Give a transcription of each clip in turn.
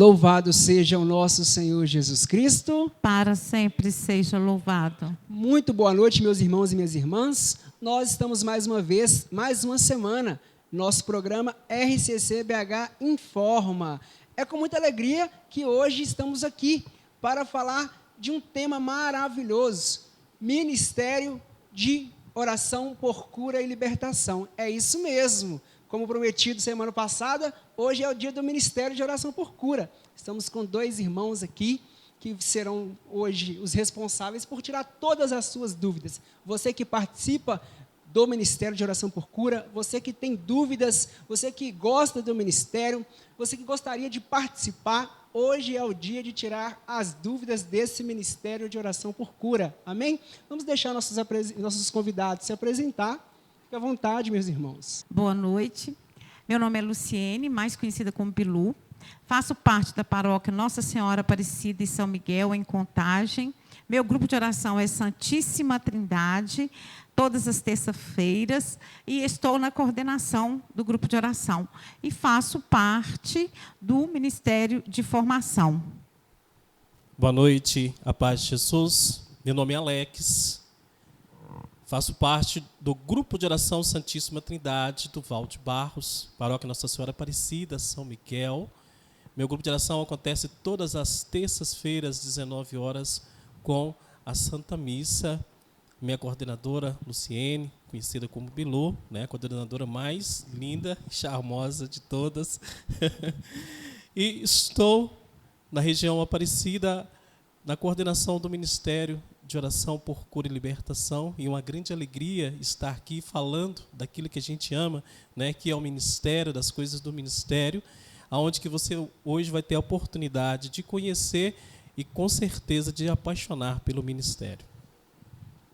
Louvado seja o nosso Senhor Jesus Cristo. Para sempre seja louvado. Muito boa noite, meus irmãos e minhas irmãs. Nós estamos mais uma vez, mais uma semana, nosso programa RCC BH Informa. É com muita alegria que hoje estamos aqui para falar de um tema maravilhoso, Ministério de Oração por Cura e Libertação. É isso mesmo. Como prometido semana passada, hoje é o dia do Ministério de Oração por Cura. Estamos com dois irmãos aqui, que serão hoje os responsáveis por tirar todas as suas dúvidas. Você que participa do Ministério de Oração por Cura, você que tem dúvidas, você que gosta do Ministério, você que gostaria de participar, hoje é o dia de tirar as dúvidas desse Ministério de Oração por Cura. Amém? Vamos deixar nossos convidados se apresentar. Fique à vontade, meus irmãos. Boa noite. Meu nome é Luciene, mais conhecida como Bilu. Faço parte da paróquia Nossa Senhora Aparecida e São Miguel, em Contagem. Meu grupo de oração é Santíssima Trindade, todas as terças-feiras, e estou na coordenação do grupo de oração. E faço parte do Ministério de Formação. Boa noite, a paz de Jesus. Meu nome é Alex. Faço parte do grupo de oração Santíssima Trindade do Val de Barros, paróquia Nossa Senhora Aparecida, São Miguel. Meu grupo de oração acontece todas as terças-feiras, 19 horas, com a Santa Missa. Minha coordenadora, Luciene, conhecida como Bilu, né, a coordenadora mais linda e charmosa de todas. E estou na região Aparecida, na coordenação do Ministério de Oração por Cura e Libertação, e uma grande alegria estar aqui falando daquilo que a gente ama, né, que é o ministério, das coisas do ministério, aonde que você hoje vai ter a oportunidade de conhecer e com certeza de apaixonar pelo ministério.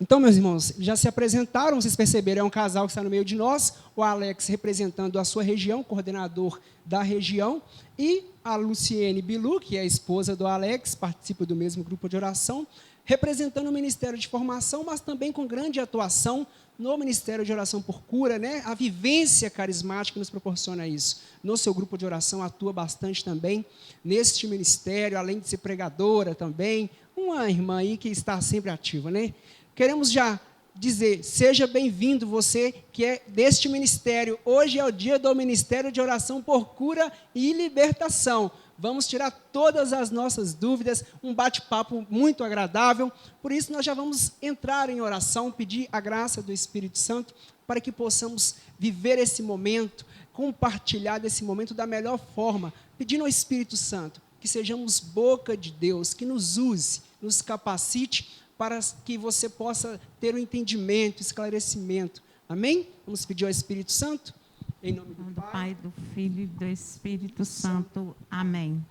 Então, meus irmãos, já se apresentaram, vocês perceberam, é um casal que está no meio de nós, o Alex representando a sua região, coordenador da região, e a Luciene Bilu, que é a esposa do Alex, participa do mesmo grupo de oração, representando o Ministério de Formação, mas também com grande atuação no Ministério de Oração por Cura, né? A vivência carismática nos proporciona isso. No seu grupo de oração atua bastante também neste ministério, além de ser pregadora também, uma irmã aí que está sempre ativa, né? Queremos já dizer, seja bem-vindo você que é deste ministério. Hoje é o dia do Ministério de Oração por Cura e Libertação. Vamos tirar todas as nossas dúvidas, um bate-papo muito agradável. Por isso, nós já vamos entrar em oração, pedir a graça do Espírito Santo para que possamos viver esse momento, compartilhar desse momento da melhor forma, pedindo ao Espírito Santo que sejamos boca de Deus, que nos use, nos capacite para que você possa ter o entendimento, esclarecimento. Amém? Vamos pedir ao Espírito Santo. Em nome do Pai, do Filho e do Espírito Santo. Amém.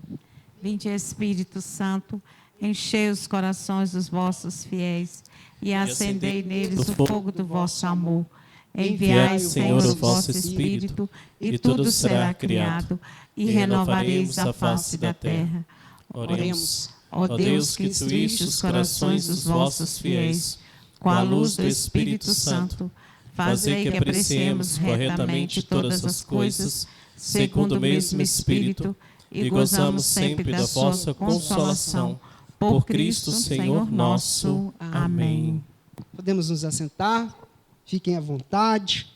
Vinde, Espírito Santo, enchei os corações dos vossos fiéis e acendei neles o fogo do vosso amor. Enviai, Senhor, o vosso Espírito, e tudo será criado, e renovareis a face da terra. Oremos. Ó Deus, que instruíste os corações dos vossos fiéis, com a luz do Espírito Santo, fazei que apreciemos retamente todas as coisas, segundo o mesmo Espírito, e gozamos sempre da vossa consolação. Por Cristo, Senhor nosso. Amém. Podemos nos assentar, fiquem à vontade.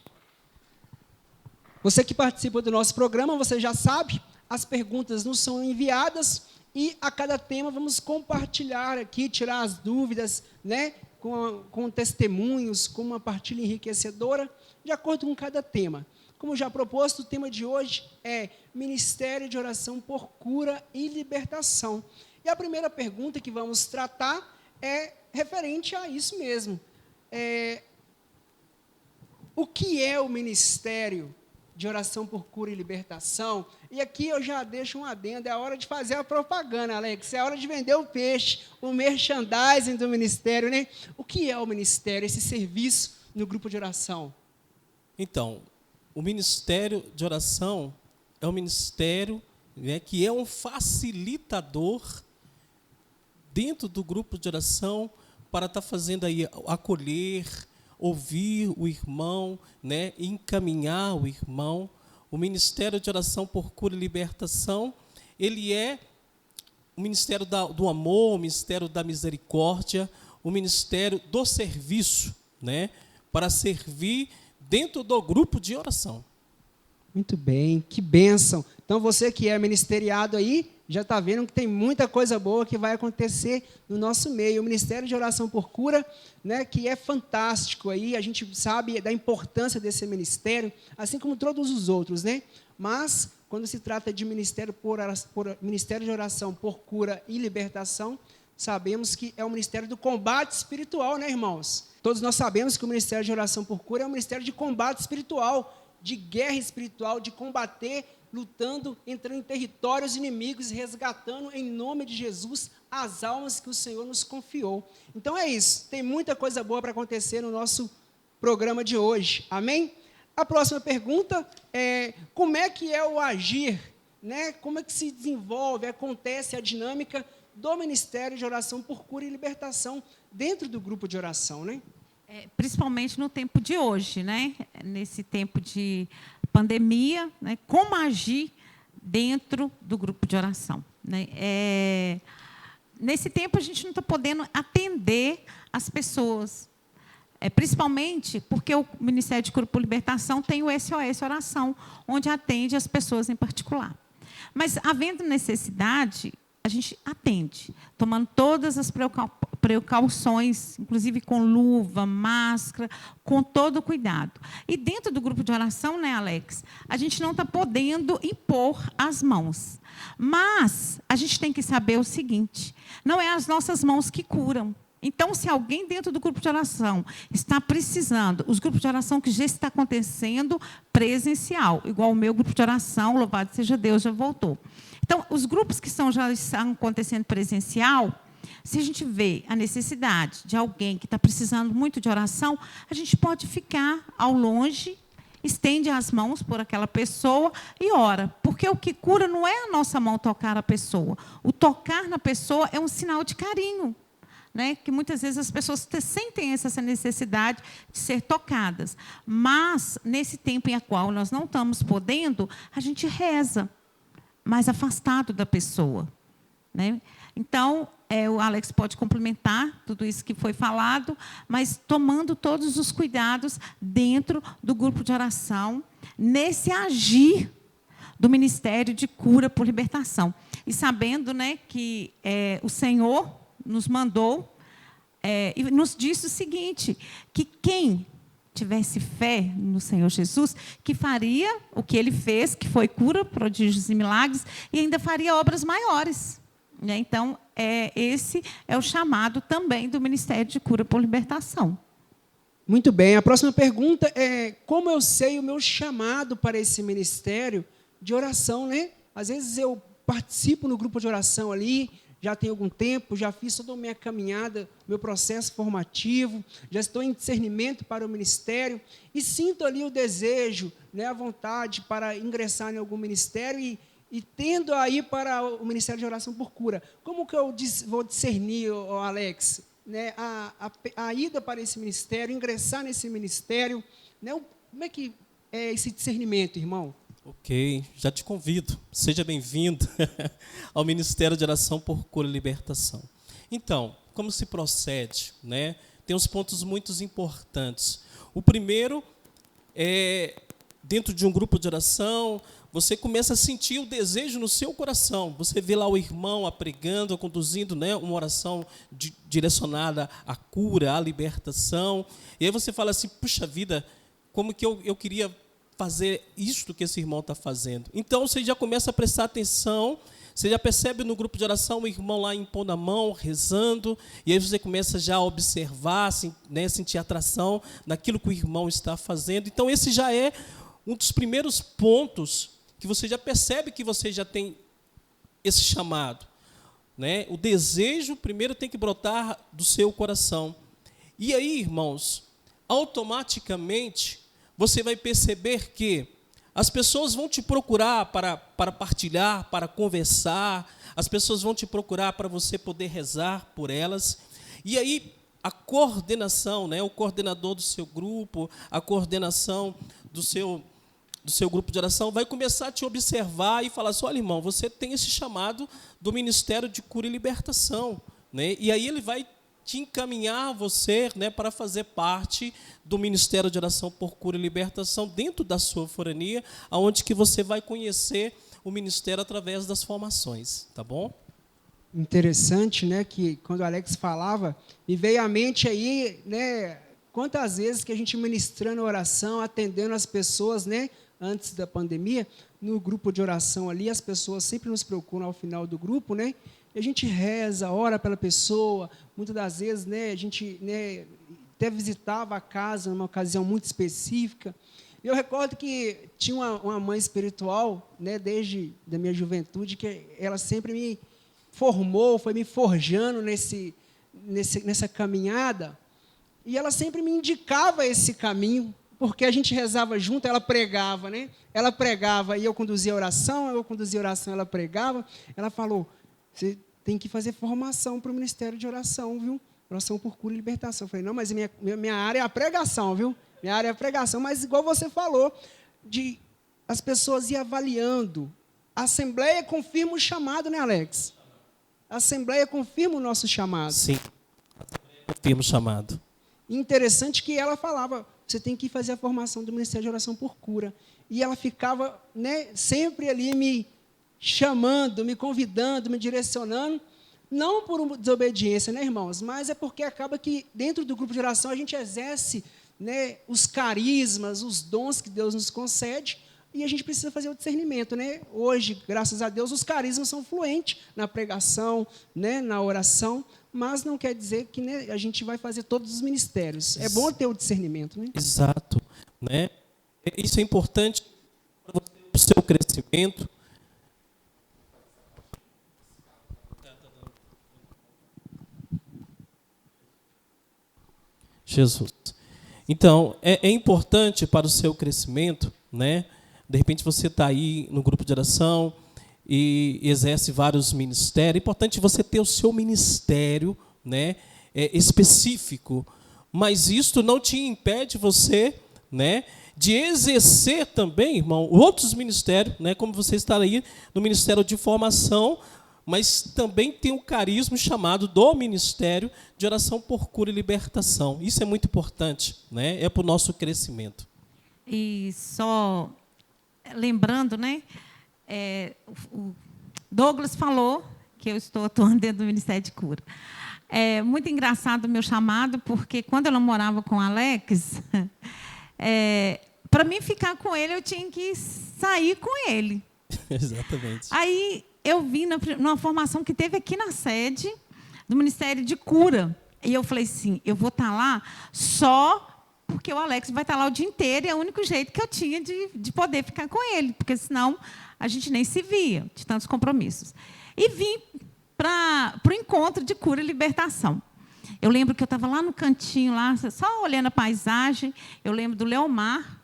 Você que participa do nosso programa, você já sabe, as perguntas nos são enviadas e a cada tema vamos compartilhar aqui, tirar as dúvidas, né? Com testemunhos, com uma partilha enriquecedora, de acordo com cada tema. Como já proposto, o tema de hoje é Ministério de Oração por Cura e Libertação. E a primeira pergunta que vamos tratar é referente a isso mesmo. O que é o Ministério de Oração por Cura e Libertação? E aqui eu já deixo um adendo, é a hora de fazer a propaganda, Alex, é a hora de vender o peixe, o merchandising do ministério, né? O que é o ministério, esse serviço no grupo de oração? Então, o Ministério de Oração é um ministério, né, que é um facilitador dentro do grupo de oração para estar fazendo aí acolher, ouvir o irmão, né, encaminhar o irmão. O Ministério de Oração por Cura e Libertação, ele é o ministério do amor, o ministério da misericórdia, o ministério do serviço, né, para servir dentro do grupo de oração. Muito bem, que bênção. Então, você que é ministeriado aí, já está vendo que tem muita coisa boa que vai acontecer no nosso meio. O Ministério de Oração por Cura, né, que é fantástico aí, a gente sabe da importância desse ministério, assim como todos os outros, né? Mas, quando se trata de Ministério de Oração por Cura e Libertação, sabemos que é o ministério do combate espiritual, né, irmãos? Todos nós sabemos que o Ministério de Oração por Cura é um ministério de combate espiritual, de guerra espiritual, de combater, lutando, entrando em territórios inimigos e resgatando, em nome de Jesus, as almas que o Senhor nos confiou. Então é isso, tem muita coisa boa para acontecer no nosso programa de hoje, amém? A próxima pergunta é, como é que é o agir, né? Como é que se desenvolve, acontece a dinâmica do Ministério de Oração por Cura e Libertação dentro do grupo de oração, né? Principalmente no tempo de hoje, né? Nesse tempo de pandemia, né? Como agir dentro do grupo de oração, né? Nesse tempo, a gente não está podendo atender as pessoas, principalmente porque o Ministério de Cura por Libertação tem o SOS Oração, onde atende as pessoas em particular. Mas, havendo necessidade, a gente atende, tomando todas as precauções, inclusive com luva, máscara, com todo o cuidado. E dentro do grupo de oração, né, Alex, a gente não está podendo impor as mãos. Mas a gente tem que saber o seguinte, não é as nossas mãos que curam. Então, se alguém dentro do grupo de oração está precisando, os grupos de oração que já está acontecendo presencial, igual o meu grupo de oração, louvado seja Deus, já voltou. Então, os grupos que já estão acontecendo presencial, se a gente vê a necessidade de alguém que está precisando muito de oração, a gente pode ficar ao longe, estende as mãos por aquela pessoa e ora. Porque o que cura não é a nossa mão tocar a pessoa. O tocar na pessoa é um sinal de carinho, né? Que muitas vezes as pessoas sentem essa necessidade de ser tocadas. Mas, nesse tempo em qual nós não estamos podendo, a gente reza, mais afastado da pessoa, né? Então, o Alex pode complementar tudo isso que foi falado, mas tomando todos os cuidados dentro do grupo de oração, nesse agir do Ministério de Cura por Libertação. E sabendo, né, que o Senhor nos mandou e nos disse o seguinte, que quem tivesse fé no Senhor Jesus, que faria o que Ele fez, que foi cura, prodígios e milagres, e ainda faria obras maiores. Né? Então, esse é o chamado também do Ministério de Cura por Libertação. Muito bem, a próxima pergunta é, como eu sei o meu chamado para esse ministério de oração, né? Às vezes eu participo no grupo de oração ali, já tem algum tempo, já fiz toda a minha caminhada, meu processo formativo, já estou em discernimento para o ministério e sinto ali o desejo, né, a vontade para ingressar em algum ministério e tendo aí para o Ministério de Oração por Cura. Como que eu vou discernir, Alex, né, a ida para esse ministério, ingressar nesse ministério, né, como é que é esse discernimento, irmão? Ok, já te convido, seja bem-vindo ao Ministério de Oração por Cura e Libertação. Então, como se procede, né? Tem uns pontos muito importantes. O primeiro é, dentro de um grupo de oração, você começa a sentir o desejo no seu coração. Você vê lá o irmão pregando, conduzindo, né, uma oração direcionada à cura, à libertação. E aí você fala assim, puxa vida, como que eu queria fazer isto que esse irmão está fazendo. Então, você já começa a prestar atenção, você já percebe no grupo de oração o irmão lá impondo a mão, rezando, e aí você começa já a observar, né, sentir atração naquilo que o irmão está fazendo. Então, esse já é um dos primeiros pontos que você já percebe que você já tem esse chamado, né? O desejo primeiro tem que brotar do seu coração. E aí, irmãos, automaticamente você vai perceber que as pessoas vão te procurar para partilhar, para conversar, as pessoas vão te procurar para você poder rezar por elas. E aí, a coordenação, né, o coordenador do seu grupo, a coordenação do seu do seu grupo de oração vai começar a te observar e falar assim, olha, irmão, você tem esse chamado do Ministério de Cura e Libertação, né? E aí ele vai te encaminhar você, né, para fazer parte do Ministério de Oração por Cura e Libertação dentro da sua forania, aonde que você vai conhecer o ministério através das formações, tá bom? Interessante, né, que quando o Alex falava, me veio à mente aí, né, quantas vezes que a gente ministrando oração, atendendo as pessoas, né, antes da pandemia, no grupo de oração ali, as pessoas sempre nos procuram ao final do grupo, né, e a gente reza, ora pela pessoa, muitas das vezes, né, a gente, né, até visitava a casa numa ocasião muito específica. Eu recordo que tinha uma mãe espiritual, né, desde da minha juventude, que ela sempre me formou, foi me forjando nessa caminhada, e ela sempre me indicava esse caminho, porque a gente rezava junto, ela pregava, né? Ela pregava e eu conduzia a oração, ela pregava. Ela falou, você tem que fazer formação para o Ministério de Oração, viu? Oração por Cura e Libertação. Eu falei, não, mas minha área é a pregação, viu? Minha área é a pregação, mas igual você falou, as pessoas iam avaliando. A Assembleia confirma o chamado, né, Alex? A Assembleia confirma o nosso chamado. Sim, a Assembleia confirma o chamado. Interessante que ela falava, você tem que fazer a formação do Ministério de Oração por Cura. E ela ficava, né, sempre ali me chamando, me convidando, me direcionando, não por desobediência, né, irmãos? Mas é porque acaba que dentro do grupo de oração a gente exerce, né, os carismas, os dons que Deus nos concede, e a gente precisa fazer o discernimento, né? Hoje, graças a Deus, os carismas são fluentes na pregação, né, na oração, mas não quer dizer que, né, a gente vai fazer todos os ministérios. É bom ter o discernimento, né? Exato, né? Isso é importante para o seu crescimento. Jesus. Então, é importante para o seu crescimento, né? De repente você está aí no grupo de oração e exerce vários ministérios. É importante você ter o seu ministério, né, específico, mas isto não te impede você, né, de exercer também, irmão, outros ministérios, né, como você está aí no Ministério de Formação, mas também tem um carisma chamado do Ministério de Oração por Cura e Libertação. Isso é muito importante, né? É para o nosso crescimento. E só lembrando, né? O Douglas falou que eu estou atuando dentro do Ministério de Cura. É muito engraçado o meu chamado, porque quando eu namorava com o Alex, para mim ficar com ele, eu tinha que sair com ele. Exatamente. Aí eu vi numa formação que teve aqui na sede do Ministério de Cura. E eu falei assim, eu vou estar lá só porque o Alex vai estar lá o dia inteiro, e é o único jeito que eu tinha de poder ficar com ele, porque senão a gente nem se via, de tantos compromissos. E vim para o encontro de cura e libertação. Eu lembro que eu estava lá no cantinho, lá, só olhando a paisagem. Eu lembro do Leomar,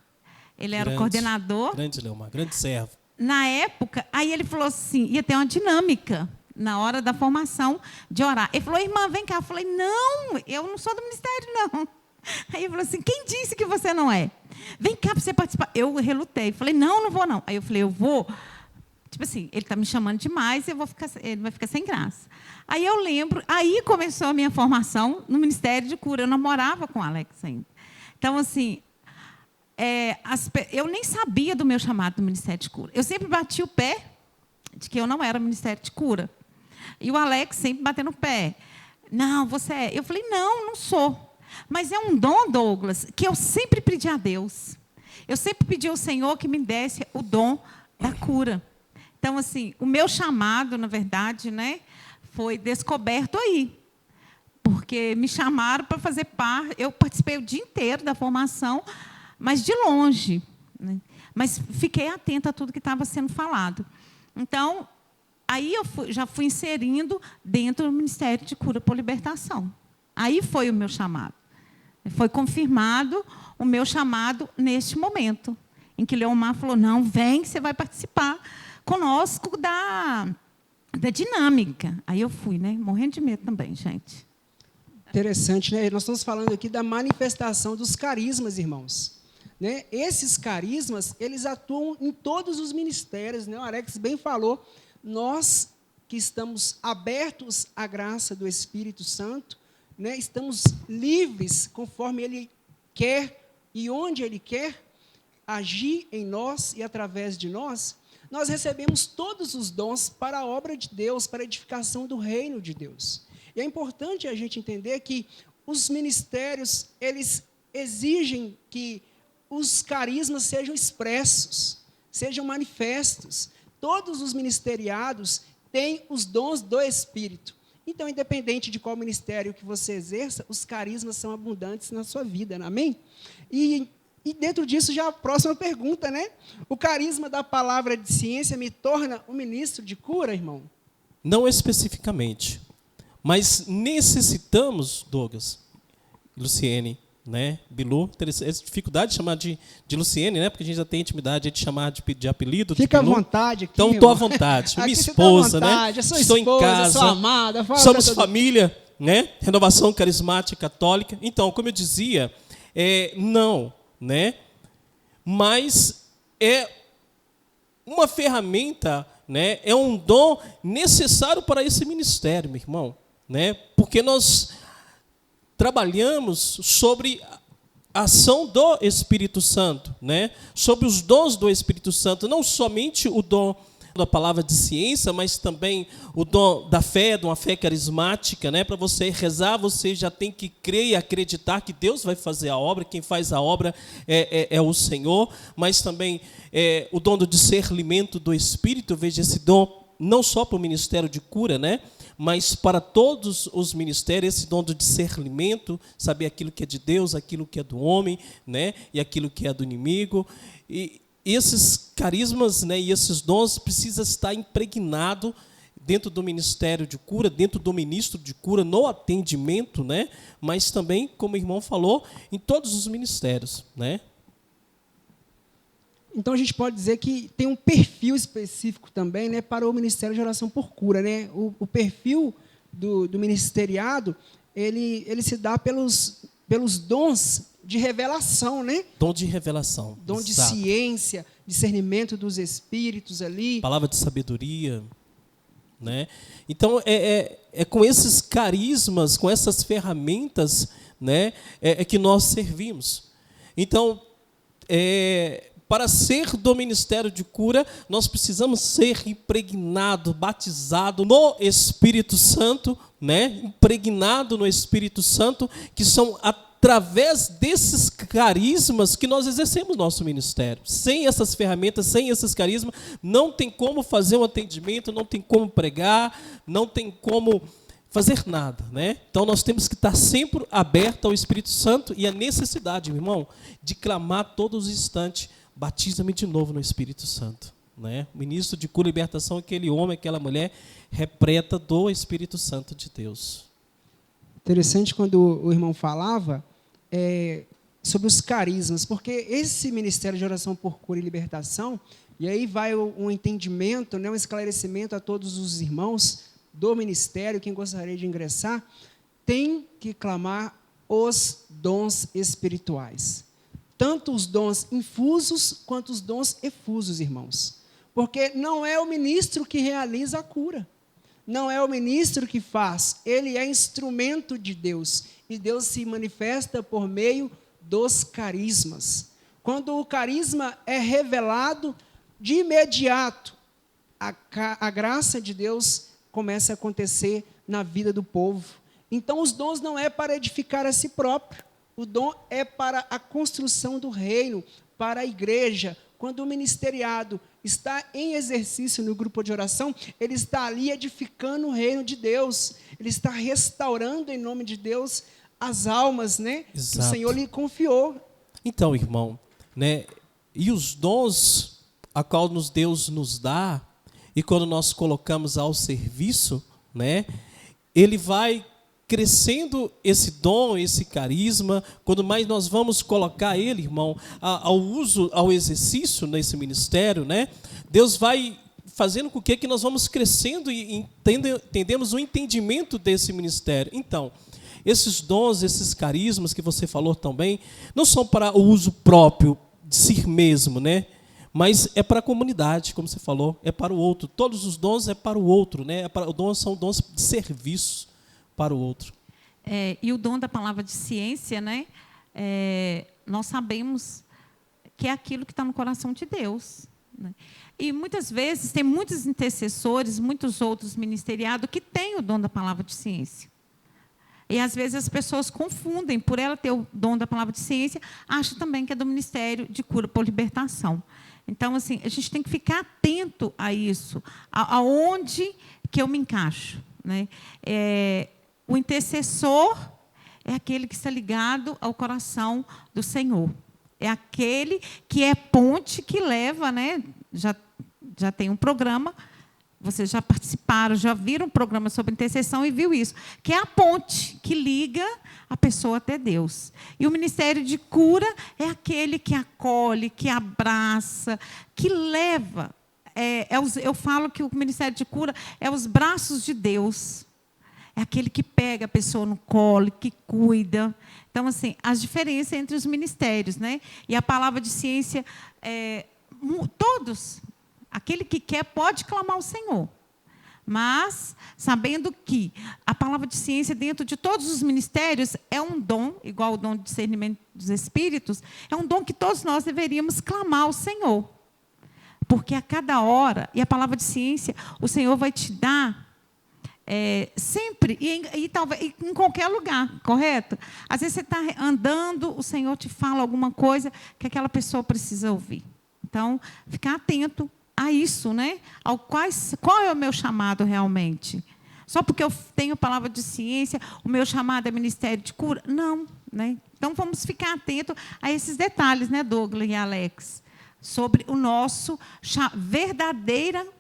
ele era o coordenador. Grande Leomar, grande servo. Na época, aí ele falou assim, ia ter uma dinâmica na hora da formação de orar. Ele falou, irmã, vem cá. Eu falei, não, eu não sou do ministério, não. Aí ele falou assim, quem disse que você não é? Vem cá para você participar. Eu relutei, falei, não vou não. Aí eu falei, eu vou. Tipo assim, ele está me chamando demais, ele vai ficar sem graça. Aí eu lembro, aí começou a minha formação no Ministério de Cura. Eu namorava com o Alex ainda. Então, assim, eu nem sabia do meu chamado do Ministério de Cura. Eu sempre bati o pé de que eu não era Ministério de Cura. E o Alex sempre batendo o pé. Não, você é. Eu falei, não sou. Mas é um dom, Douglas, que eu sempre pedi a Deus. Eu sempre pedi ao Senhor que me desse o dom da cura. Então, assim, o meu chamado, na verdade, né, foi descoberto aí. Porque me chamaram para fazer parte. Eu participei o dia inteiro da formação, mas de longe. Né? Mas fiquei atenta a tudo que estava sendo falado. Então, aí eu já fui inserindo dentro do Ministério de Cura por Libertação. Aí foi o meu chamado. Foi confirmado o meu chamado neste momento, em que Leomar falou, não, vem que você vai participar conosco da dinâmica. Aí eu fui, né? Morrendo de medo também, gente. Interessante, né? Nós estamos falando aqui da manifestação dos carismas, irmãos. né? Esses carismas, eles atuam em todos os ministérios, né? O Alex bem falou, nós que estamos abertos à graça do Espírito Santo, né? Estamos livres, conforme Ele quer e onde Ele quer agir em nós e através de nós, nós recebemos todos os dons para a obra de Deus, para a edificação do reino de Deus. E é importante a gente entender que os ministérios, eles exigem que os carismas sejam expressos, sejam manifestos. Todos os ministeriados têm os dons do Espírito. Então, independente de qual ministério que você exerça, os carismas são abundantes na sua vida, amém? E dentro disso, já a próxima pergunta, né? O carisma da palavra de ciência me torna um ministro de cura, irmão? Não especificamente, mas necessitamos, Douglas, Luciene, né? Bilu, essa dificuldade de chamar de Luciene, né? Porque a gente já tem intimidade de chamar de apelido. Fica Bilu. à vontade aqui. Então, estou à vontade. Minha esposa, né? Estou em casa. Sou amada. Somos família, né? Renovação Carismática Católica. Então, como eu dizia, não, né? Mas é uma ferramenta, né? É um dom necessário para esse ministério, meu irmão, né? Porque nós trabalhamos sobre a ação do Espírito Santo, né? Sobre os dons do Espírito Santo, não somente o dom da palavra de ciência, mas também o dom da fé, de uma fé carismática, né? Para você rezar, você já tem que crer e acreditar que Deus vai fazer a obra, quem faz a obra é o Senhor, mas também o dom do discernimento do Espírito. Eu vejo esse dom não só para o ministério de cura, né? Mas para todos os ministérios, esse dom do discernimento, saber aquilo que é de Deus, aquilo que é do homem, né? E aquilo que é do inimigo. E esses carismas, né, e esses dons precisam estar impregnados dentro do ministério de cura, dentro do ministro de cura, no atendimento, né, mas também, como o irmão falou, em todos os ministérios, né? Então, a gente pode dizer que tem um perfil específico também, né, para o Ministério de Oração por Cura, né? O perfil do ministeriado, ele se dá pelos dons de revelação, né? Dom de revelação. Dom de exato. ciência, discernimento dos espíritos ali. Palavra de sabedoria, né? Então, é com esses carismas, com essas ferramentas, né, que nós servimos. Então, para ser do ministério de cura, nós precisamos ser impregnado, batizado no Espírito Santo, né? Impregnado no Espírito Santo, que são através desses carismas que nós exercemos nosso ministério. Sem essas ferramentas, sem esses carismas, não tem como fazer um atendimento, não tem como pregar, não tem como fazer nada, né? Então nós temos que estar sempre abertos ao Espírito Santo e a necessidade, meu irmão, de clamar todos os instantes: batiza-me de novo no Espírito Santo, né? O ministro de cura e libertação, aquele homem, aquela mulher repleta do Espírito Santo de Deus. Interessante quando o irmão falava sobre os carismas, porque esse ministério de oração por cura e libertação, e aí vai um entendimento, né, um esclarecimento a todos os irmãos do ministério, quem gostaria de ingressar, tem que clamar os dons espirituais. Tanto os dons infusos quanto os dons efusos, irmãos. Porque não é o ministro que realiza a cura. Não é o ministro que faz. Ele é instrumento de Deus. E Deus se manifesta por meio dos carismas. Quando o carisma é revelado, de imediato, a graça de Deus começa a acontecer na vida do povo. Então, os dons não é para edificar a si próprio. O dom é para a construção do reino, para a igreja. Quando o ministeriado está em exercício no grupo de oração, ele está ali edificando o reino de Deus. Ele está restaurando em nome de Deus as almas, né? Exato. Que o Senhor lhe confiou. Então, irmão, né? E os dons a qual Deus nos dá, e quando nós colocamos ao serviço, né? Ele vai crescendo esse dom, esse carisma. Quando mais nós vamos colocar ele, irmão, ao uso, ao exercício nesse ministério, né? Deus vai fazendo com que nós vamos crescendo e entendemos o entendimento desse ministério. Então, esses dons, esses carismas que você falou também, não são para o uso próprio, de si mesmo, né? Mas é para a comunidade, como você falou, é para o outro. Todos os dons é para o outro, né? São dons de serviço para o outro. E o dom da palavra de ciência, né? Nós sabemos que é aquilo que está no coração de Deus, né? E muitas vezes tem muitos intercessores, muitos outros ministeriados que têm o dom da palavra de ciência. E às vezes as pessoas confundem, por ela ter o dom da palavra de ciência, acham também que é do Ministério de Cura por Libertação. Então, assim, a gente tem que ficar atento a isso, aonde que eu me encaixo, né? O intercessor é aquele que está ligado ao coração do Senhor. É aquele que é ponte que leva, né? Já tem um programa, vocês já participaram, já viram um programa sobre intercessão e viu isso, que é a ponte que liga a pessoa até Deus. E o ministério de cura é aquele que acolhe, que abraça, que leva. Eu falo que o ministério de cura é os braços de Deus. É aquele que pega a pessoa no colo, que cuida. Então, assim, as diferenças entre os ministérios, né? E a palavra de ciência, todos, aquele que quer pode clamar ao Senhor. Mas, sabendo que a palavra de ciência, dentro de todos os ministérios, é um dom, igual o dom de discernimento dos espíritos, é um dom que todos nós deveríamos clamar ao Senhor. Porque a cada hora, e a palavra de ciência, o Senhor vai te dar sempre, e talvez em qualquer lugar, correto? Às vezes você está andando, o Senhor te fala alguma coisa que aquela pessoa precisa ouvir. Então, ficar atento a isso, né? Qual é o meu chamado realmente? Só porque eu tenho palavra de ciência, o meu chamado é ministério de cura? Não, né? Então vamos ficar atentos a esses detalhes, né, Douglas e Alex, sobre o nosso verdadeiro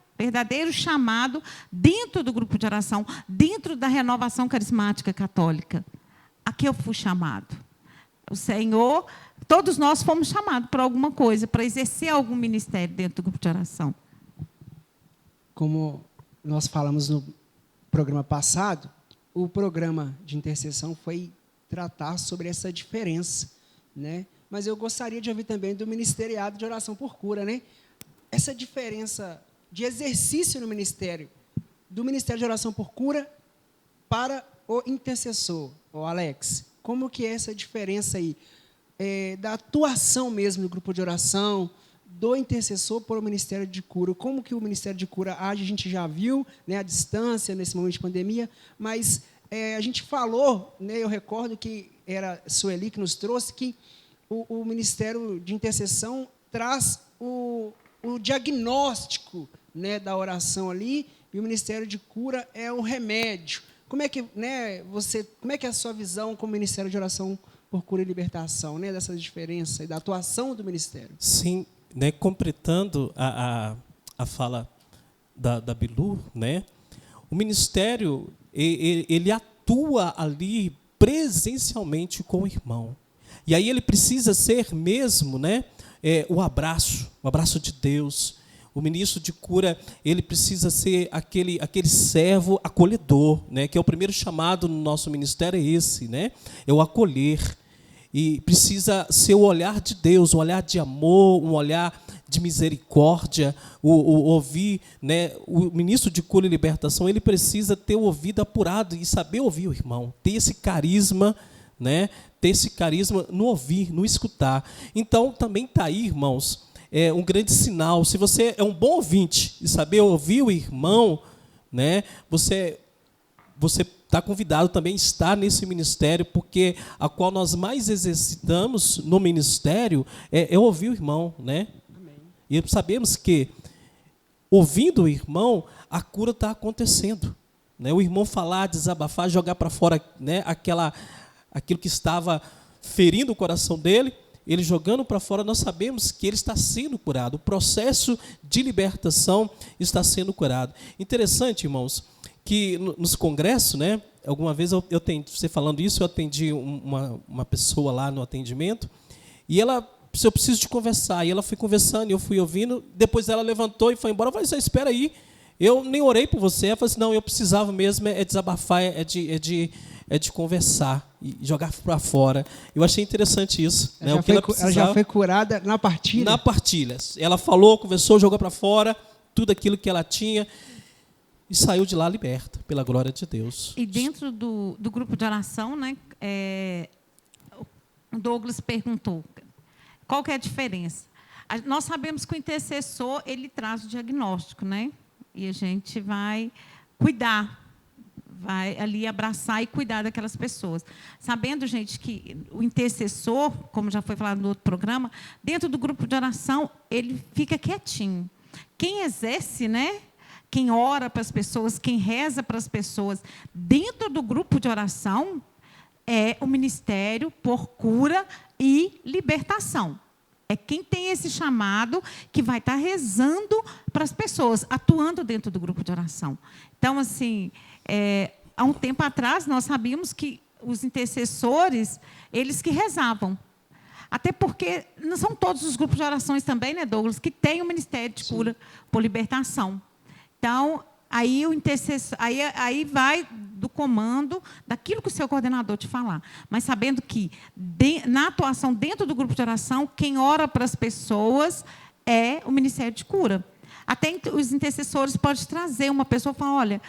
chamado dentro do grupo de oração, dentro da renovação carismática católica. A que eu fui chamado? O Senhor, todos nós fomos chamados para alguma coisa, para exercer algum ministério dentro do grupo de oração. Como nós falamos no programa passado, o programa de intercessão foi tratar sobre essa diferença, né? Mas eu gostaria de ouvir também do ministeriado de oração por cura, né? Essa diferença de exercício no ministério, do ministério de oração por cura para o intercessor, o Alex. Como que é essa diferença aí? Da atuação mesmo do grupo de oração, do intercessor para o Ministério de Cura. Como que o Ministério de Cura age, a gente já viu, né, a distância nesse momento de pandemia, mas a gente falou, né, eu recordo que era Sueli que nos trouxe, que o Ministério de Intercessão traz o diagnóstico, né, da oração ali, e o Ministério de Cura é o remédio. Como é que, né, como é que é a sua visão como Ministério de Oração por Cura e Libertação, né, dessa diferença e da atuação do Ministério? Sim, né, completando a fala da Bilu, né, o Ministério ele atua ali presencialmente com o irmão. E aí ele precisa ser mesmo, né, o abraço de Deus. O ministro de cura, ele precisa ser aquele servo acolhedor, né? Que é o primeiro chamado no nosso ministério, é esse, né? É o acolher. E precisa ser o olhar de Deus, um olhar de amor, um olhar de misericórdia, o ouvir, né? O ministro de cura e libertação, ele precisa ter o ouvido apurado e saber ouvir o irmão, ter esse carisma, né? Ter esse carisma no ouvir, no escutar. Então, também está aí, irmãos, um grande sinal. Se você é um bom ouvinte e saber ouvir o irmão, né, você está convidado também a estar nesse ministério, porque a qual nós mais exercitamos no ministério é ouvir o irmão, né? Amém. E sabemos que, ouvindo o irmão, a cura está acontecendo, né? O irmão falar, desabafar, jogar para fora, né, aquilo que estava ferindo o coração dele, ele jogando para fora, nós sabemos que ele está sendo curado. O processo de libertação está sendo curado. Interessante, irmãos, que nos congressos, né, alguma vez você falando isso, eu atendi uma pessoa lá no atendimento, e ela, eu preciso de conversar, e ela foi conversando, e eu fui ouvindo, depois ela levantou e foi embora. Eu falei, espera aí, Eu nem orei por você, eu falei assim, não, eu precisava mesmo desabafar, é de conversar e jogar para fora. Eu achei interessante isso. Né? Ela já foi curada na partilha? Na partilha. Ela falou, conversou, jogou para fora tudo aquilo que ela tinha e saiu de lá liberta, pela glória de Deus. E dentro do grupo de oração, né, o Douglas perguntou qual que é a diferença. Nós sabemos que o intercessor ele traz o diagnóstico, né? E a gente vai cuidar, vai ali abraçar e cuidar daquelas pessoas. Sabendo, gente, que o intercessor, como já foi falado no outro programa, dentro do grupo de oração, ele fica quietinho. Quem exerce, né? Quem ora para as pessoas, quem reza para as pessoas, dentro do grupo de oração, é o ministério por cura e libertação. É quem tem esse chamado que vai estar rezando para as pessoas, atuando dentro do grupo de oração. Então, assim, há um tempo atrás, nós sabíamos que os intercessores, eles que rezavam. Até porque não são todos os grupos de orações também, né, Douglas, que têm o ministério de cura por libertação. Então, aí o intercessor, aí vai do comando daquilo que o seu coordenador te falar. Mas sabendo que, na atuação dentro do grupo de oração, quem ora para as pessoas é o Ministério de Cura. Até os intercessores podem trazer uma pessoa e falar, olha,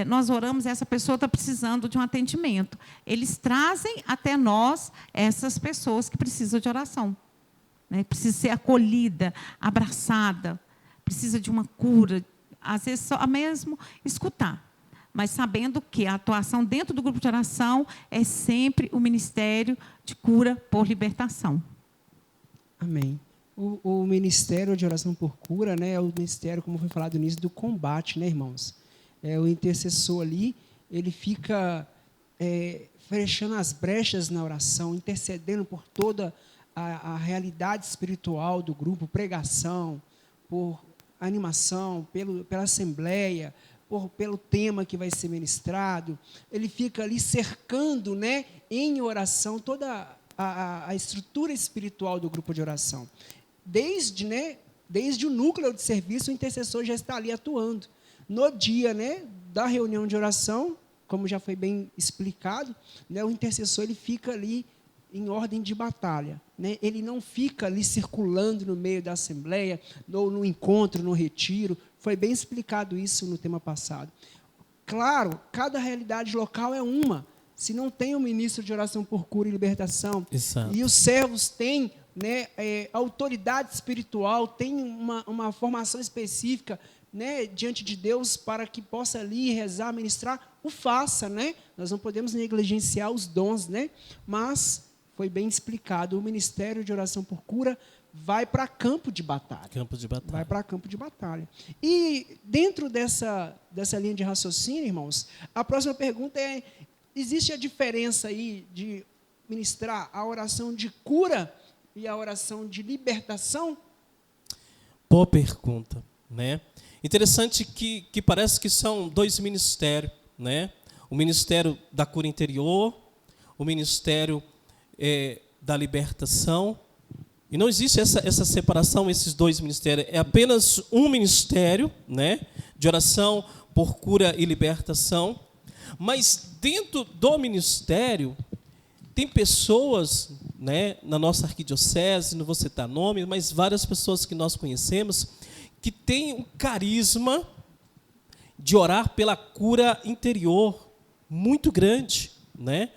nós oramos, essa pessoa está precisando de um atendimento. Eles trazem até nós essas pessoas que precisam de oração. Né? Precisa ser acolhida, abraçada, precisa de uma cura, às vezes só mesmo escutar, mas sabendo que a atuação dentro do grupo de oração é sempre o ministério de cura por libertação. Amém. O ministério de oração por cura, né, é o ministério, como foi falado no início, do combate, né, irmãos? O intercessor ali, ele fica fechando as brechas na oração, intercedendo por toda a realidade espiritual do grupo, pregação, por animação, pela assembleia, pelo tema que vai ser ministrado. Ele fica ali cercando, né, em oração, toda a estrutura espiritual do grupo de oração. Desde o núcleo de serviço, o intercessor já está ali atuando. No dia, né, da reunião de oração, como já foi bem explicado, né, o intercessor ele fica ali em ordem de batalha. Né? Ele não fica ali circulando no meio da assembleia, ou no encontro, no retiro. Foi bem explicado isso no tema passado. Claro, cada realidade local é uma. Se não tem um ministro de oração por cura e libertação, Exato. E os servos têm, né, autoridade espiritual, têm uma formação específica, né, diante de Deus, para que possa ali rezar, ministrar, o faça. Né? Nós não podemos negligenciar os dons, né? Mas foi bem explicado, o ministério de oração por cura vai para campo de batalha. Vai para campo de batalha. E dentro dessa linha de raciocínio, irmãos, a próxima pergunta é, existe a diferença aí de ministrar a oração de cura e a oração de libertação? Boa pergunta, né? Interessante que parece que são dois ministérios, né? O ministério da cura interior, o ministério da libertação. E não existe essa separação, esses dois ministérios. É apenas um ministério, né, de oração por cura e libertação. Mas dentro do ministério, tem pessoas, né, na nossa arquidiocese, não vou citar nome, mas várias pessoas que nós conhecemos, que têm um carisma de orar pela cura interior muito grande, né?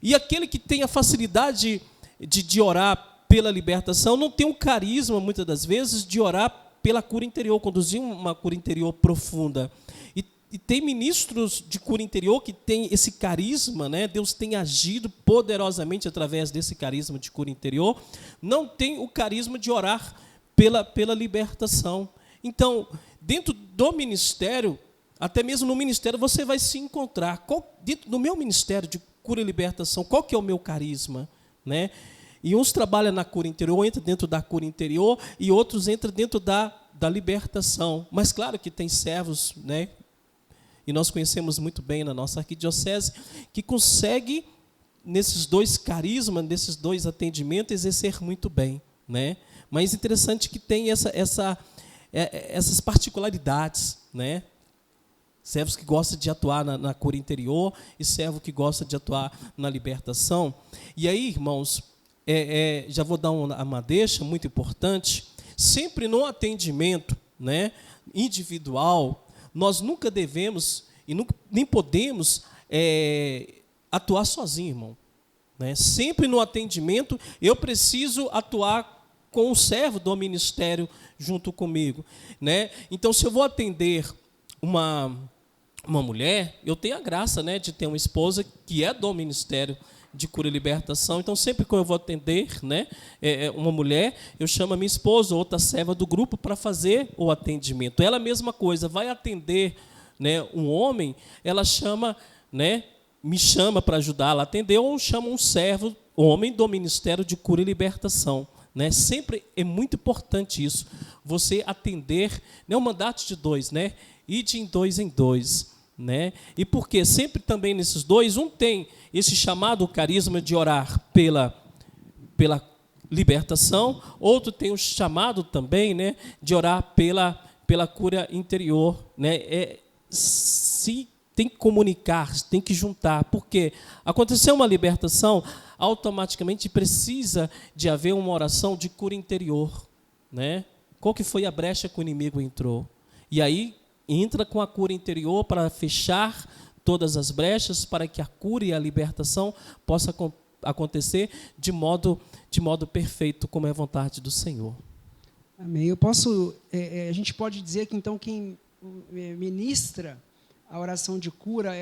E aquele que tem a facilidade de orar pela libertação não tem um carisma, muitas das vezes, de orar pela cura interior, conduzir uma cura interior profunda. E tem ministros de cura interior que têm esse carisma, né? Deus tem agido poderosamente através desse carisma de cura interior, não tem o carisma de orar pela libertação. Então, dentro do ministério, até mesmo no ministério, você vai se encontrar. Dentro do meu ministério de cura e libertação, qual que é o meu carisma? Né? E uns trabalham na cura interior, entram dentro da cura interior, e outros entram dentro da libertação. Mas claro que tem servos, né? E nós conhecemos muito bem na nossa arquidiocese, que consegue, nesses dois carismas, nesses dois atendimentos, exercer muito bem. Né? Mas interessante que tem essas particularidades. né? Servos que gostam de atuar na cura interior e servo que gosta de atuar na libertação. E aí, irmãos, já vou dar uma deixa muito importante. Sempre no atendimento, né, individual, nós nunca devemos e nem podemos atuar sozinho, irmão. Né? Sempre no atendimento, eu preciso atuar com o servo do ministério junto comigo. Né? Então, se eu vou atender uma mulher, eu tenho a graça, né, de ter uma esposa que é do Ministério de Cura e Libertação. Então, sempre que eu vou atender, né, uma mulher, eu chamo a minha esposa, outra serva do grupo, para fazer o atendimento. Ela, a mesma coisa, vai atender, né, um homem, ela chama, né, me chama para ajudá-la a atender, ou chama um servo, homem do Ministério de Cura e Libertação. Né? Sempre é muito importante isso, você atender, né, o mandato de 2, né? E de em 2 em 2. Né? E porque sempre também nesses dois, um tem esse chamado carisma de orar pela libertação, outro tem o chamado também, né, de orar pela cura interior. Né? Se tem que comunicar, tem que juntar, porque aconteceu uma libertação, automaticamente precisa de haver uma oração de cura interior. Né? Qual que foi a brecha que o inimigo entrou? E aí entra com a cura interior para fechar todas as brechas, para que a cura e a libertação possa acontecer de modo perfeito, como é a vontade do Senhor. Amém. A gente pode dizer que, então, quem ministra a oração de cura,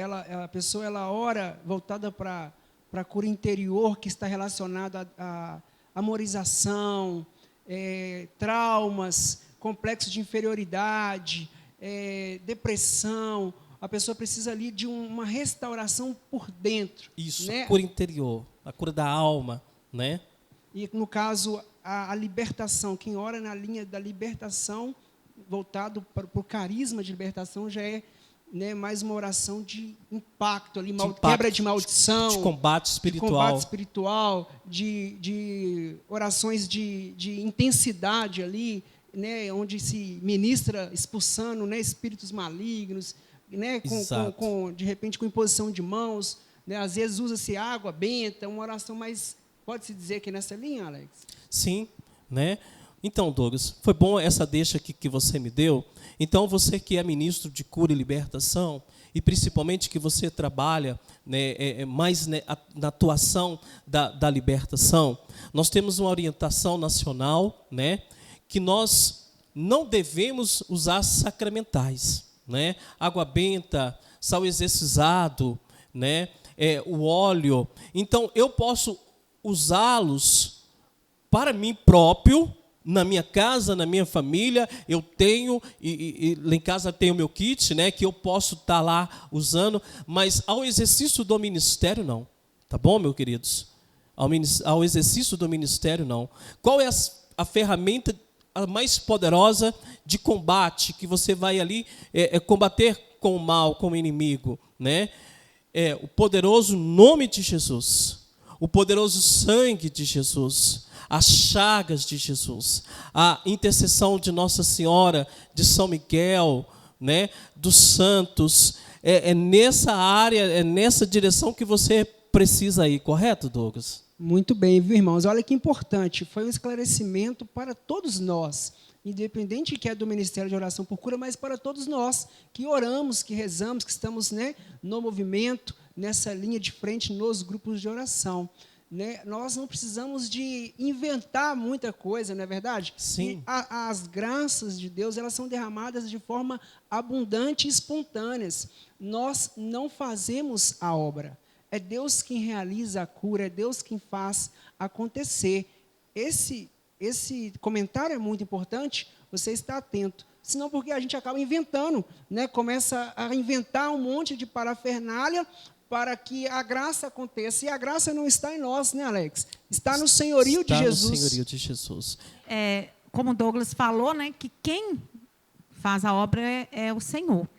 a pessoa ora voltada para a cura interior, que está relacionada à amorização, traumas, complexos de inferioridade, depressão. A pessoa precisa ali de uma restauração por dentro. Isso, né? A cura interior, a cura da alma, né? E, no caso, a libertação. Quem ora na linha da libertação, voltado para o carisma de libertação, já é, né, mais uma oração de impacto, ali, quebra de maldição. De combate espiritual. De orações de intensidade ali, né, onde se ministra expulsando, né, espíritos malignos, né, de repente com imposição de mãos, né, às vezes usa-se água benta, uma oração mais, pode-se dizer que é nessa linha, Alex? Sim, né? Então, Douglas, foi bom essa deixa que você me deu. Então, você que é ministro de cura e libertação, e principalmente que você trabalha, né, mais, né, na atuação da libertação, nós temos uma orientação nacional, né, que nós não devemos usar sacramentais, né? Água benta, sal exorcizado, né? O óleo. Então, eu posso usá-los para mim próprio, na minha casa, na minha família. Eu tenho, e lá em casa tenho o meu kit, né, que eu posso estar lá usando, mas ao exercício do ministério, não. Tá bom, meus queridos? Ao exercício do ministério, não. Qual é a ferramenta a mais poderosa de combate, que você vai ali combater com o mal, com o inimigo, né? O poderoso nome de Jesus, o poderoso sangue de Jesus, as chagas de Jesus, a intercessão de Nossa Senhora, de São Miguel, né? Dos santos. Nessa área, é nessa direção que você precisa ir, correto, Douglas? Muito bem, viu, irmãos? Olha que importante, foi um esclarecimento para todos nós, independente que é do Ministério de Oração por Cura, mas para todos nós que oramos, que rezamos, que estamos, né, no movimento, nessa linha de frente, nos grupos de oração. Né? Nós não precisamos de inventar muita coisa, não é verdade? Sim. E as graças de Deus, elas são derramadas de forma abundante e espontânea. Nós não fazemos a obra. É Deus quem realiza a cura, é Deus quem faz acontecer. Esse comentário é muito importante, você está atento. Senão, porque a gente acaba inventando, né? Começa a inventar um monte de parafernália para que a graça aconteça. E a graça não está em nós, né, Alex? Está no senhorio de Jesus. Está no senhorio de Jesus. Como o Douglas falou, né, que quem faz a obra é o Senhor.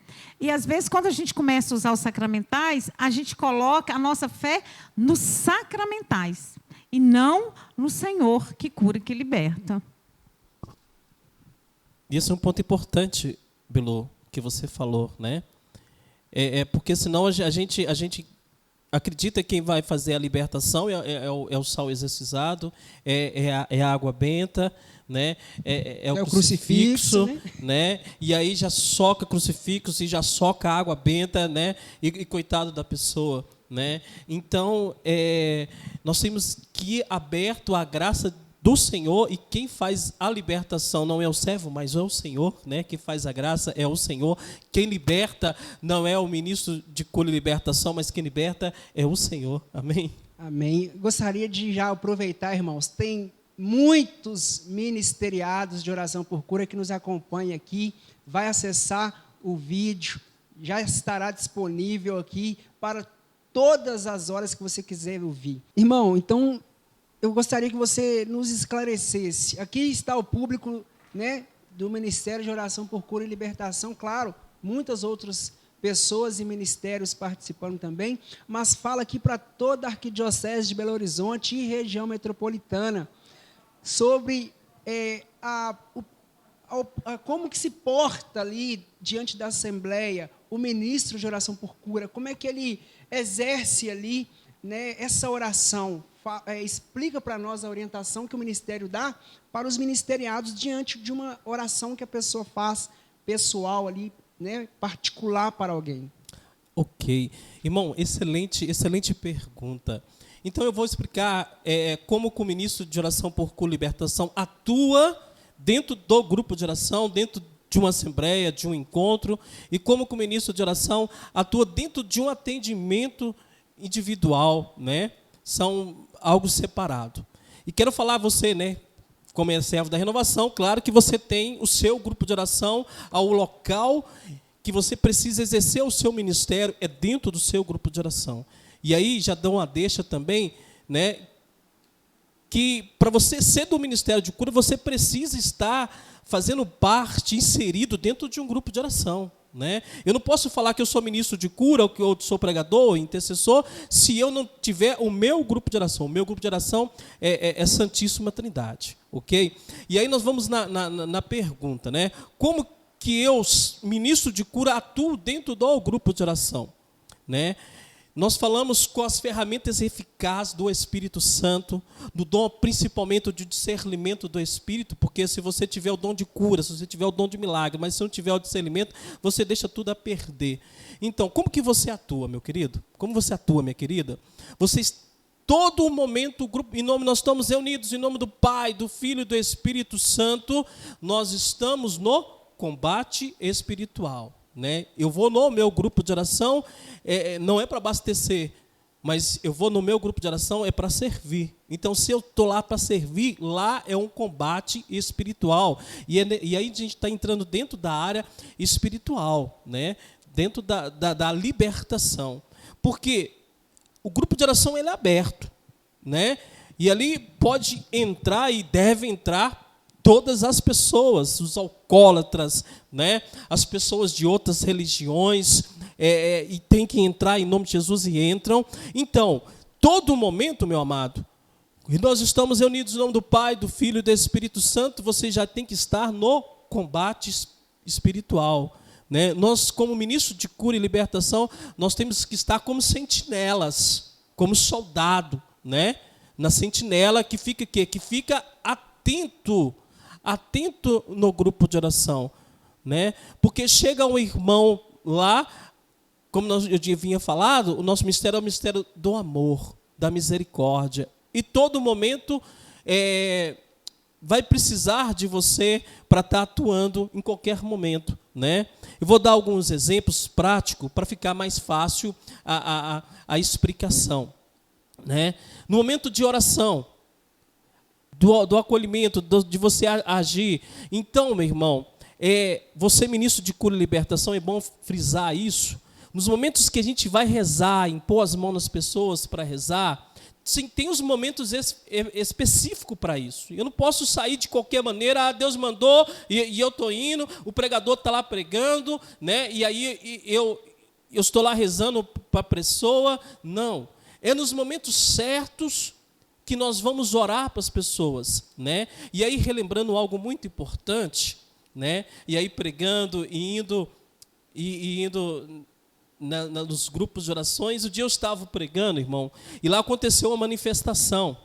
E, às vezes, quando a gente começa a usar os sacramentais, a gente coloca a nossa fé nos sacramentais e não no Senhor que cura e que liberta. Isso é um ponto importante, Bilu, que você falou, né? Porque senão a gente acredita que quem vai fazer a libertação é o sal exorcizado, é a água benta, né? É o crucifixo, né? E aí já soca crucifixo e já soca água benta, né? E coitado da pessoa, né? Então, nós temos que ir aberto à graça do Senhor, e quem faz a libertação não é o servo, mas é o Senhor, né? Quem faz a graça é o Senhor. Quem liberta não é o ministro de cura e libertação, mas quem liberta é o Senhor. Amém? Amém. Gostaria de já aproveitar, irmãos, tem muitos ministeriados de oração por cura que nos acompanham aqui. Vai acessar o vídeo, já estará disponível aqui para todas as horas que você quiser ouvir. Irmão, então, eu gostaria que você nos esclarecesse. Aqui está o público, né, do Ministério de Oração por Cura e Libertação, claro, muitas outras pessoas e ministérios participando também, mas fala aqui para toda a Arquidiocese de Belo Horizonte e região metropolitana sobre como que se porta ali diante da Assembleia o ministro de Oração por Cura, como é que ele exerce ali, né, essa oração. Explica para nós a orientação que o ministério dá para os ministeriados diante de uma oração que a pessoa faz pessoal ali, né, particular para alguém. Ok. Irmão, excelente pergunta. Então eu vou explicar como o ministro de Oração por Cura e Libertação atua dentro do grupo de oração, dentro de uma assembleia, de um encontro, e como o ministro de oração atua dentro de um atendimento individual, né? São algo separado. E quero falar a você, né, como é servo da renovação, claro que você tem o seu grupo de oração, ao local que você precisa exercer o seu ministério, é dentro do seu grupo de oração. E aí já dão uma deixa também, né, que para você ser do ministério de cura, você precisa estar fazendo parte, inserido dentro de um grupo de oração. Né? Eu não posso falar que eu sou ministro de cura, ou que eu sou pregador, ou intercessor, se eu não tiver o meu grupo de oração. O meu grupo de oração é Santíssima Trindade. Okay? E aí nós vamos na pergunta, né? Como que eu, ministro de cura, atuo dentro do grupo de oração? Né? Nós falamos com as ferramentas eficazes do Espírito Santo, do dom principalmente de discernimento do Espírito, porque se você tiver o dom de cura, se você tiver o dom de milagre, mas se não tiver o discernimento, você deixa tudo a perder. Então, como que você atua, meu querido? Como você atua, minha querida? Vocês, todo momento, o grupo, nós estamos reunidos em nome do Pai, do Filho e do Espírito Santo, nós estamos no combate espiritual. Né? Eu vou no meu grupo de oração, não é para abastecer, mas eu vou no meu grupo de oração para servir. Então, se eu estou lá para servir, lá é um combate espiritual. E aí a gente está entrando dentro da área espiritual, né? Dentro da libertação. Porque o grupo de oração ele é aberto, né? E ali pode entrar e deve entrar todas as pessoas, os alcoólatras, né? As pessoas de outras religiões, e tem que entrar em nome de Jesus e entram. Então, todo momento, meu amado, e nós estamos reunidos em nome do Pai, do Filho e do Espírito Santo, você já tem que estar no combate espiritual. Né? Nós, como ministro de cura e libertação, nós temos que estar como sentinelas, como soldado, né? Na sentinela que fica quê? Que fica atento no grupo de oração, né? Porque chega um irmão lá, como eu vinha falado, o nosso ministério é o ministério do amor, da misericórdia, e todo momento vai precisar de você para estar atuando em qualquer momento, né? Eu vou dar alguns exemplos práticos para ficar mais fácil a explicação, né? No momento de oração, do acolhimento, de você agir. Então, meu irmão, você, ministro de cura e libertação, é bom frisar isso. Nos momentos que a gente vai rezar, impor as mãos nas pessoas para rezar, sim, tem os momentos específicos para isso. Eu não posso sair de qualquer maneira, Deus mandou e eu estou indo, o pregador está lá pregando, né? E aí eu estou lá rezando para a pessoa. Não. É nos momentos certos que nós vamos orar para as pessoas, né? E aí, relembrando algo muito importante, né? E aí, pregando e indo e indo nos grupos de orações. Um dia eu estava pregando, irmão, e lá aconteceu uma manifestação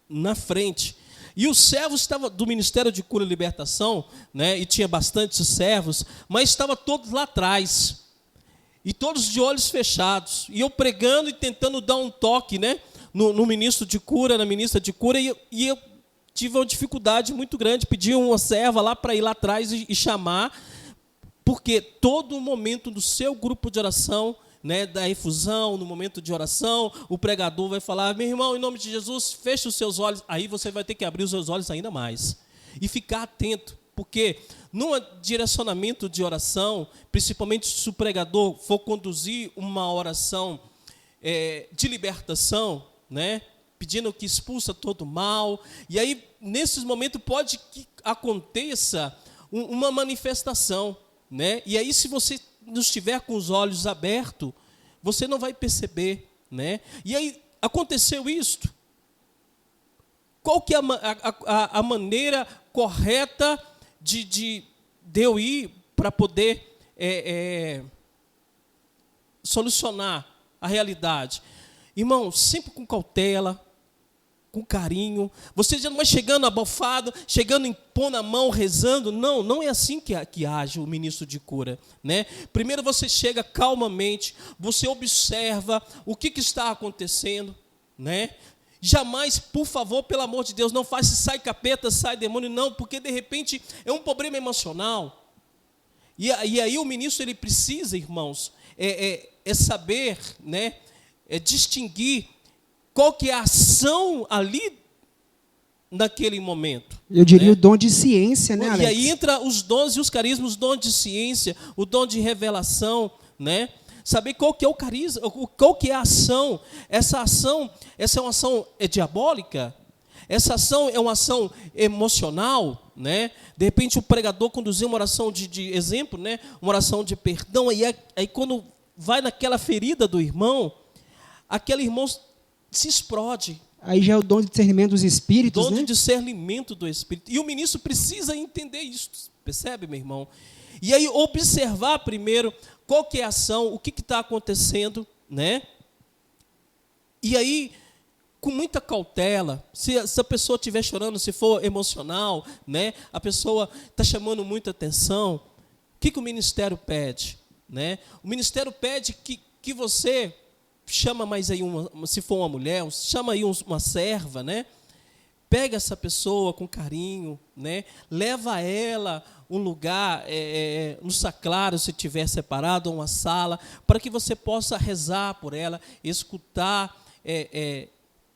na frente. E os servos estavam do Ministério de Cura e Libertação, né, e tinha bastantes servos, mas estavam todos lá atrás, e todos de olhos fechados. E eu pregando e tentando dar um toque, né, no ministro de cura, na ministra de cura, e eu tive uma dificuldade muito grande. Pedi uma serva lá para ir lá atrás e chamar, porque todo momento do seu grupo de oração, né, da efusão, no momento de oração, o pregador vai falar: meu irmão, em nome de Jesus, feche os seus olhos. Aí você vai ter que abrir os seus olhos ainda mais e ficar atento, porque num direcionamento de oração, principalmente se o pregador for conduzir uma oração de libertação, né, pedindo que expulsa todo mal, e aí nesses momentos pode que aconteça uma manifestação, né? E aí, se você não estiver com os olhos abertos, você não vai perceber, né? E aí aconteceu isto. Qual que é a maneira correta de eu ir para poder solucionar a realidade? Irmão, sempre com cautela, com carinho. Você já não vai chegando abafado, chegando impondo a mão, rezando. Não é assim que age o ministro de cura, né? Primeiro você chega calmamente, você observa o que está acontecendo, né? Jamais, por favor, pelo amor de Deus, não faça sai capeta, sai demônio, não, porque de repente é um problema emocional. E aí o ministro, ele precisa, irmãos, saber, né, distinguir qual que é a ação ali naquele momento. Eu diria, né? O dom de ciência, né, Alex? E aí entra os dons e os carismas, o dom de ciência, o dom de revelação, né? Saber qual que é o carisma, qual que é a ação. Essa é uma ação diabólica? Essa ação é uma ação emocional, né? De repente o pregador conduziu uma oração de exemplo, né? Uma oração de perdão, aí quando vai naquela ferida do irmão, aquele irmão se explode. Aí já é o dom de discernimento dos espíritos, dom né? de discernimento do espírito. E o ministro precisa entender isso, percebe, meu irmão? E aí observar primeiro qual que é a ação, o que está acontecendo, né? E aí, com muita cautela, se a pessoa estiver chorando, se for emocional, né? A pessoa está chamando muita atenção, o que o ministério pede, né? O ministério pede que você chama mais aí se for uma mulher, chama aí uma serva, né? Pega essa pessoa com carinho, né? Leva ela um lugar no sacrário, se tiver separado, ou uma sala, para que você possa rezar por ela, escutar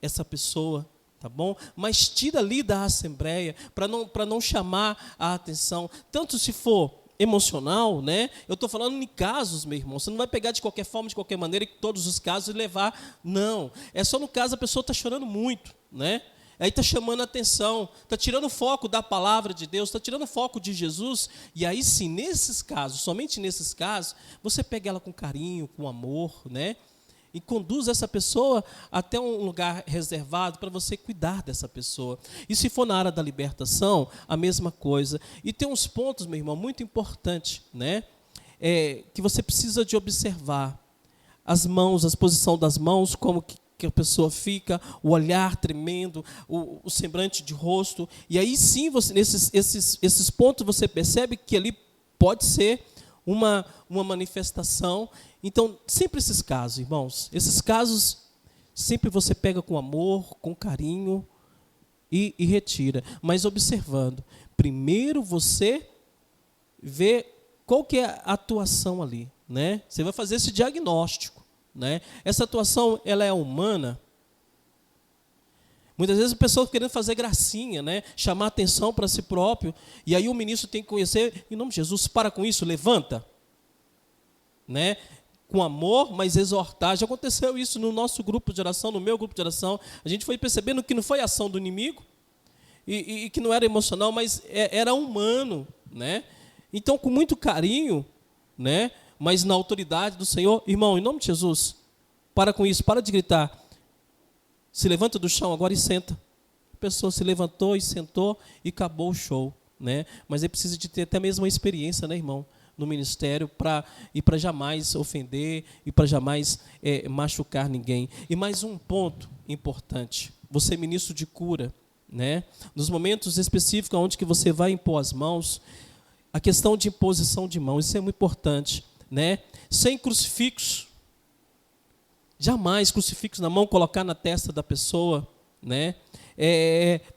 essa pessoa, tá bom? Mas tira ali da assembleia, para não chamar a atenção, tanto se for emocional, né? Eu estou falando em casos, meu irmão. Você não vai pegar de qualquer forma, de qualquer maneira, em todos os casos e levar. Não. É só no caso a pessoa está chorando muito, né? Aí está chamando a atenção, está tirando o foco da palavra de Deus, está tirando o foco de Jesus. E aí sim, nesses casos, somente nesses casos, você pega ela com carinho, com amor, né? E conduz essa pessoa até um lugar reservado para você cuidar dessa pessoa. E se for na área da libertação, a mesma coisa. E tem uns pontos, meu irmão, muito importantes, né? Que você precisa de observar. As mãos, a posição das mãos, como que a pessoa fica, o olhar tremendo, o semblante de rosto. E aí sim, esses pontos você percebe que ali pode ser uma manifestação. Então, sempre esses casos, irmãos, esses casos, sempre você pega com amor, com carinho e retira. Mas observando, primeiro você vê qual que é a atuação ali, né? Você vai fazer esse diagnóstico, né? Essa atuação, ela é humana? Muitas vezes a pessoa querendo fazer gracinha, né? Chamar atenção para si próprio, e aí o ministro tem que conhecer, em nome de Jesus, para com isso, levanta, né? Com amor, mas exortar. Já aconteceu isso no nosso grupo de oração, no meu grupo de oração. A gente foi percebendo que não foi ação do inimigo e que não era emocional, mas era humano, né? Então, com muito carinho, né? Mas na autoridade do Senhor, irmão, em nome de Jesus, para com isso, para de gritar. Se levanta do chão agora e senta. A pessoa se levantou e sentou e acabou o show, né? Mas é preciso de ter até mesmo uma experiência, né, irmão? no ministério e para jamais ofender e para jamais machucar ninguém. E mais um ponto importante, você é ministro de cura, né? Nos momentos específicos onde que você vai impor as mãos, a questão de imposição de mãos, isso é muito importante, né? Sem crucifixo, jamais crucifixo na mão, colocar na testa da pessoa, né?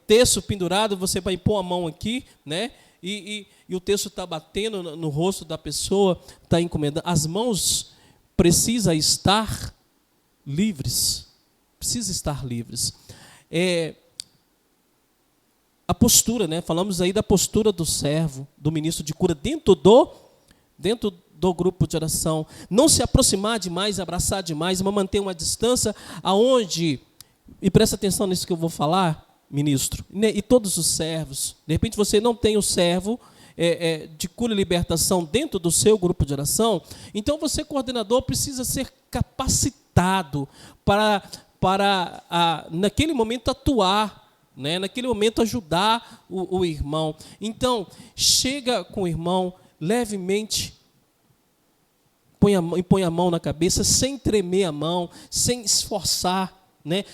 Terço pendurado, você vai impor a mão aqui, né? E o terço está batendo no rosto da pessoa, está encomendando. As mãos precisam estar livres. Precisa estar livres. A postura, né? Falamos aí da postura do servo, do ministro de cura, dentro do grupo de oração. Não se aproximar demais, abraçar demais, mas manter uma distância aonde, e presta atenção nisso que eu vou falar, ministro, e todos os servos. De repente você não tem o servo de cura e libertação dentro do seu grupo de oração, então você, coordenador, precisa ser capacitado para naquele momento atuar, né? Naquele momento ajudar o irmão. Então, chega com o irmão levemente, põe a mão na cabeça, sem tremer a mão, sem esforçar, né?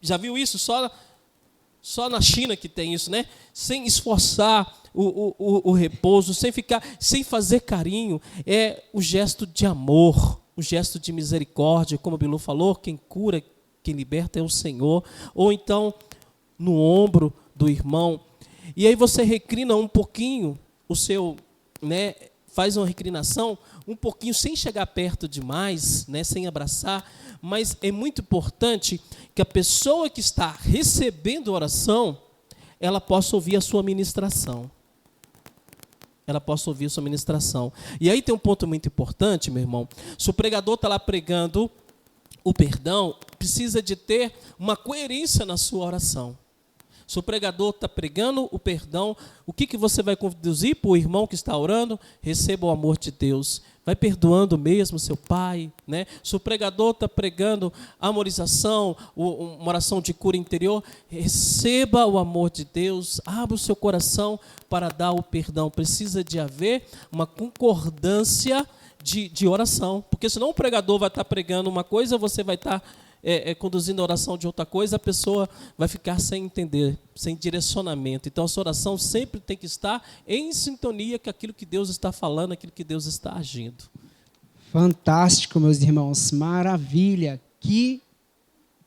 Já viu isso? Só na China que tem isso, né? Sem esforçar o repouso, sem fazer carinho. É o gesto de amor, o gesto de misericórdia, como o Bilu falou, quem cura, quem liberta é o Senhor. Ou então, no ombro do irmão. E aí você recrina um pouquinho o seu, né? Faz uma recriminação um pouquinho, sem chegar perto demais, né, sem abraçar, mas é muito importante que a pessoa que está recebendo a oração, ela possa ouvir a sua ministração. Ela possa ouvir a sua ministração. E aí tem um ponto muito importante, meu irmão. Se o pregador está lá pregando o perdão, precisa de ter uma coerência na sua oração. Se o pregador está pregando o perdão, o que você vai conduzir para o irmão que está orando? Receba o amor de Deus. Vai perdoando mesmo seu pai, né? Se o pregador está pregando amorização, uma oração de cura interior, receba o amor de Deus, abra o seu coração para dar o perdão. Precisa de haver uma concordância de oração, porque senão o pregador vai estar pregando uma coisa, você vai estar conduzindo a oração de outra coisa, a pessoa vai ficar sem entender, sem direcionamento. Então a sua oração sempre tem que estar em sintonia com aquilo que Deus está falando, aquilo que Deus está agindo. Fantástico, meus irmãos, maravilha, que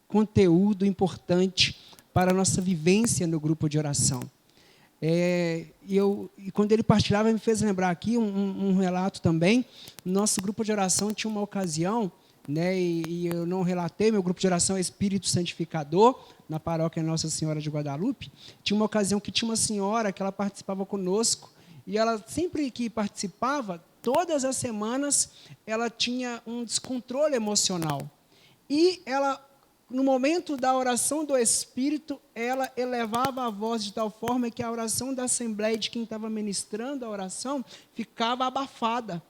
conteúdo importante para a nossa vivência no grupo de oração. E quando ele partilhava, me fez lembrar aqui um relato também. Nosso grupo de oração tinha uma ocasião, né, e eu não relatei, meu grupo de oração é Espírito Santificador, na paróquia Nossa Senhora de Guadalupe. Tinha uma ocasião que tinha uma senhora que ela participava conosco, e ela sempre que participava, todas as semanas, ela tinha um descontrole emocional. E ela, no momento da oração do Espírito, ela elevava a voz de tal forma que a oração da assembleia de quem estava ministrando a oração ficava abafada.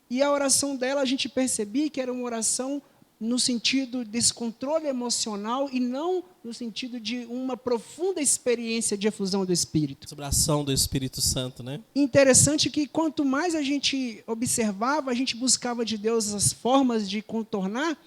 E a oração dela, a gente percebia que era uma oração no sentido desse controle emocional e não no sentido de uma profunda experiência de efusão do Espírito. Sobre a ação do Espírito Santo, né? Interessante que quanto mais a gente observava, a gente buscava de Deus as formas de contornar,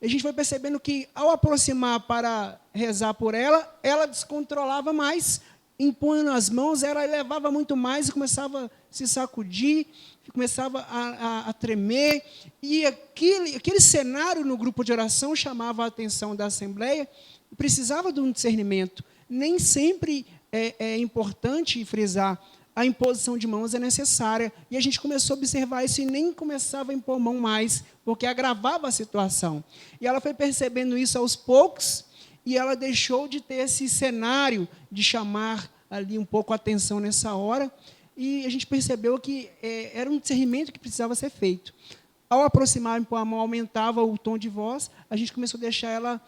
a gente foi percebendo que, ao aproximar para rezar por ela, ela descontrolava mais, impunhando as mãos, ela elevava muito mais e começava a se sacudir, começava a tremer, e aquele cenário no grupo de oração chamava a atenção da Assembleia, precisava de um discernimento. Nem sempre é importante frisar, a imposição de mãos é necessária, e a gente começou a observar isso e nem começava a impor mão mais, porque agravava a situação. E ela foi percebendo isso aos poucos, e ela deixou de ter esse cenário de chamar ali um pouco a atenção nessa hora, e a gente percebeu que era um discernimento que precisava ser feito. Ao aproximar, impor a mão, aumentava o tom de voz, a gente começou a deixar ela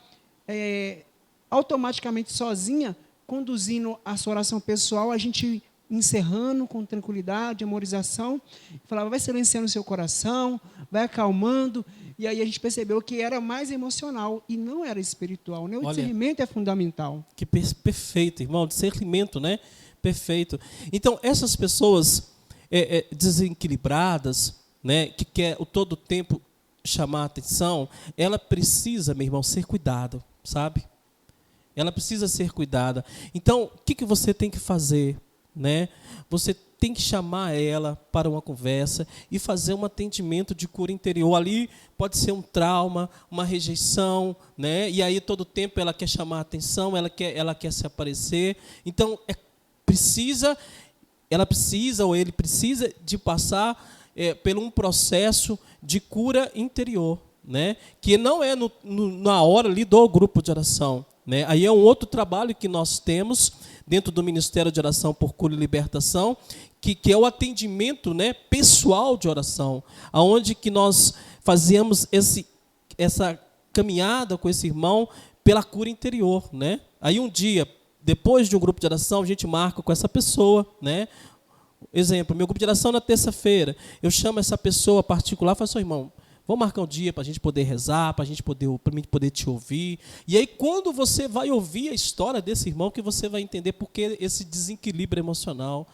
automaticamente sozinha, conduzindo a sua oração pessoal, a gente encerrando com tranquilidade, amorização, falava, vai silenciando o seu coração, vai acalmando, e aí a gente percebeu que era mais emocional e não era espiritual, né? O discernimento é fundamental. Que perfeito, irmão, discernimento, né? Perfeito. Então, essas pessoas, desequilibradas, né, que quer todo o tempo chamar a atenção, ela precisa, meu irmão, ser cuidada, sabe? Ela precisa ser cuidada. Então, o que você tem que fazer, né? Você tem que chamar ela para uma conversa e fazer um atendimento de cura interior. Ali pode ser um trauma, uma rejeição, né? E aí todo tempo ela quer chamar a atenção, ela quer se aparecer. Então ela precisa ou ele precisa de passar por um processo de cura interior, né? Que não é na hora ali do grupo de oração, né? Aí é um outro trabalho que nós temos dentro do Ministério de Oração por Cura e Libertação, que é o atendimento, né, pessoal de oração, aonde que nós fazemos essa caminhada com esse irmão pela cura interior, né? Aí um dia, depois de um grupo de oração, a gente marca com essa pessoa, né? Exemplo, meu grupo de oração na terça-feira, eu chamo essa pessoa particular e falo assim, irmão, vamos marcar um dia para a gente poder rezar, para mim poder te ouvir. E aí, quando você vai ouvir a história desse irmão, que você vai entender por que esse desequilíbrio emocional,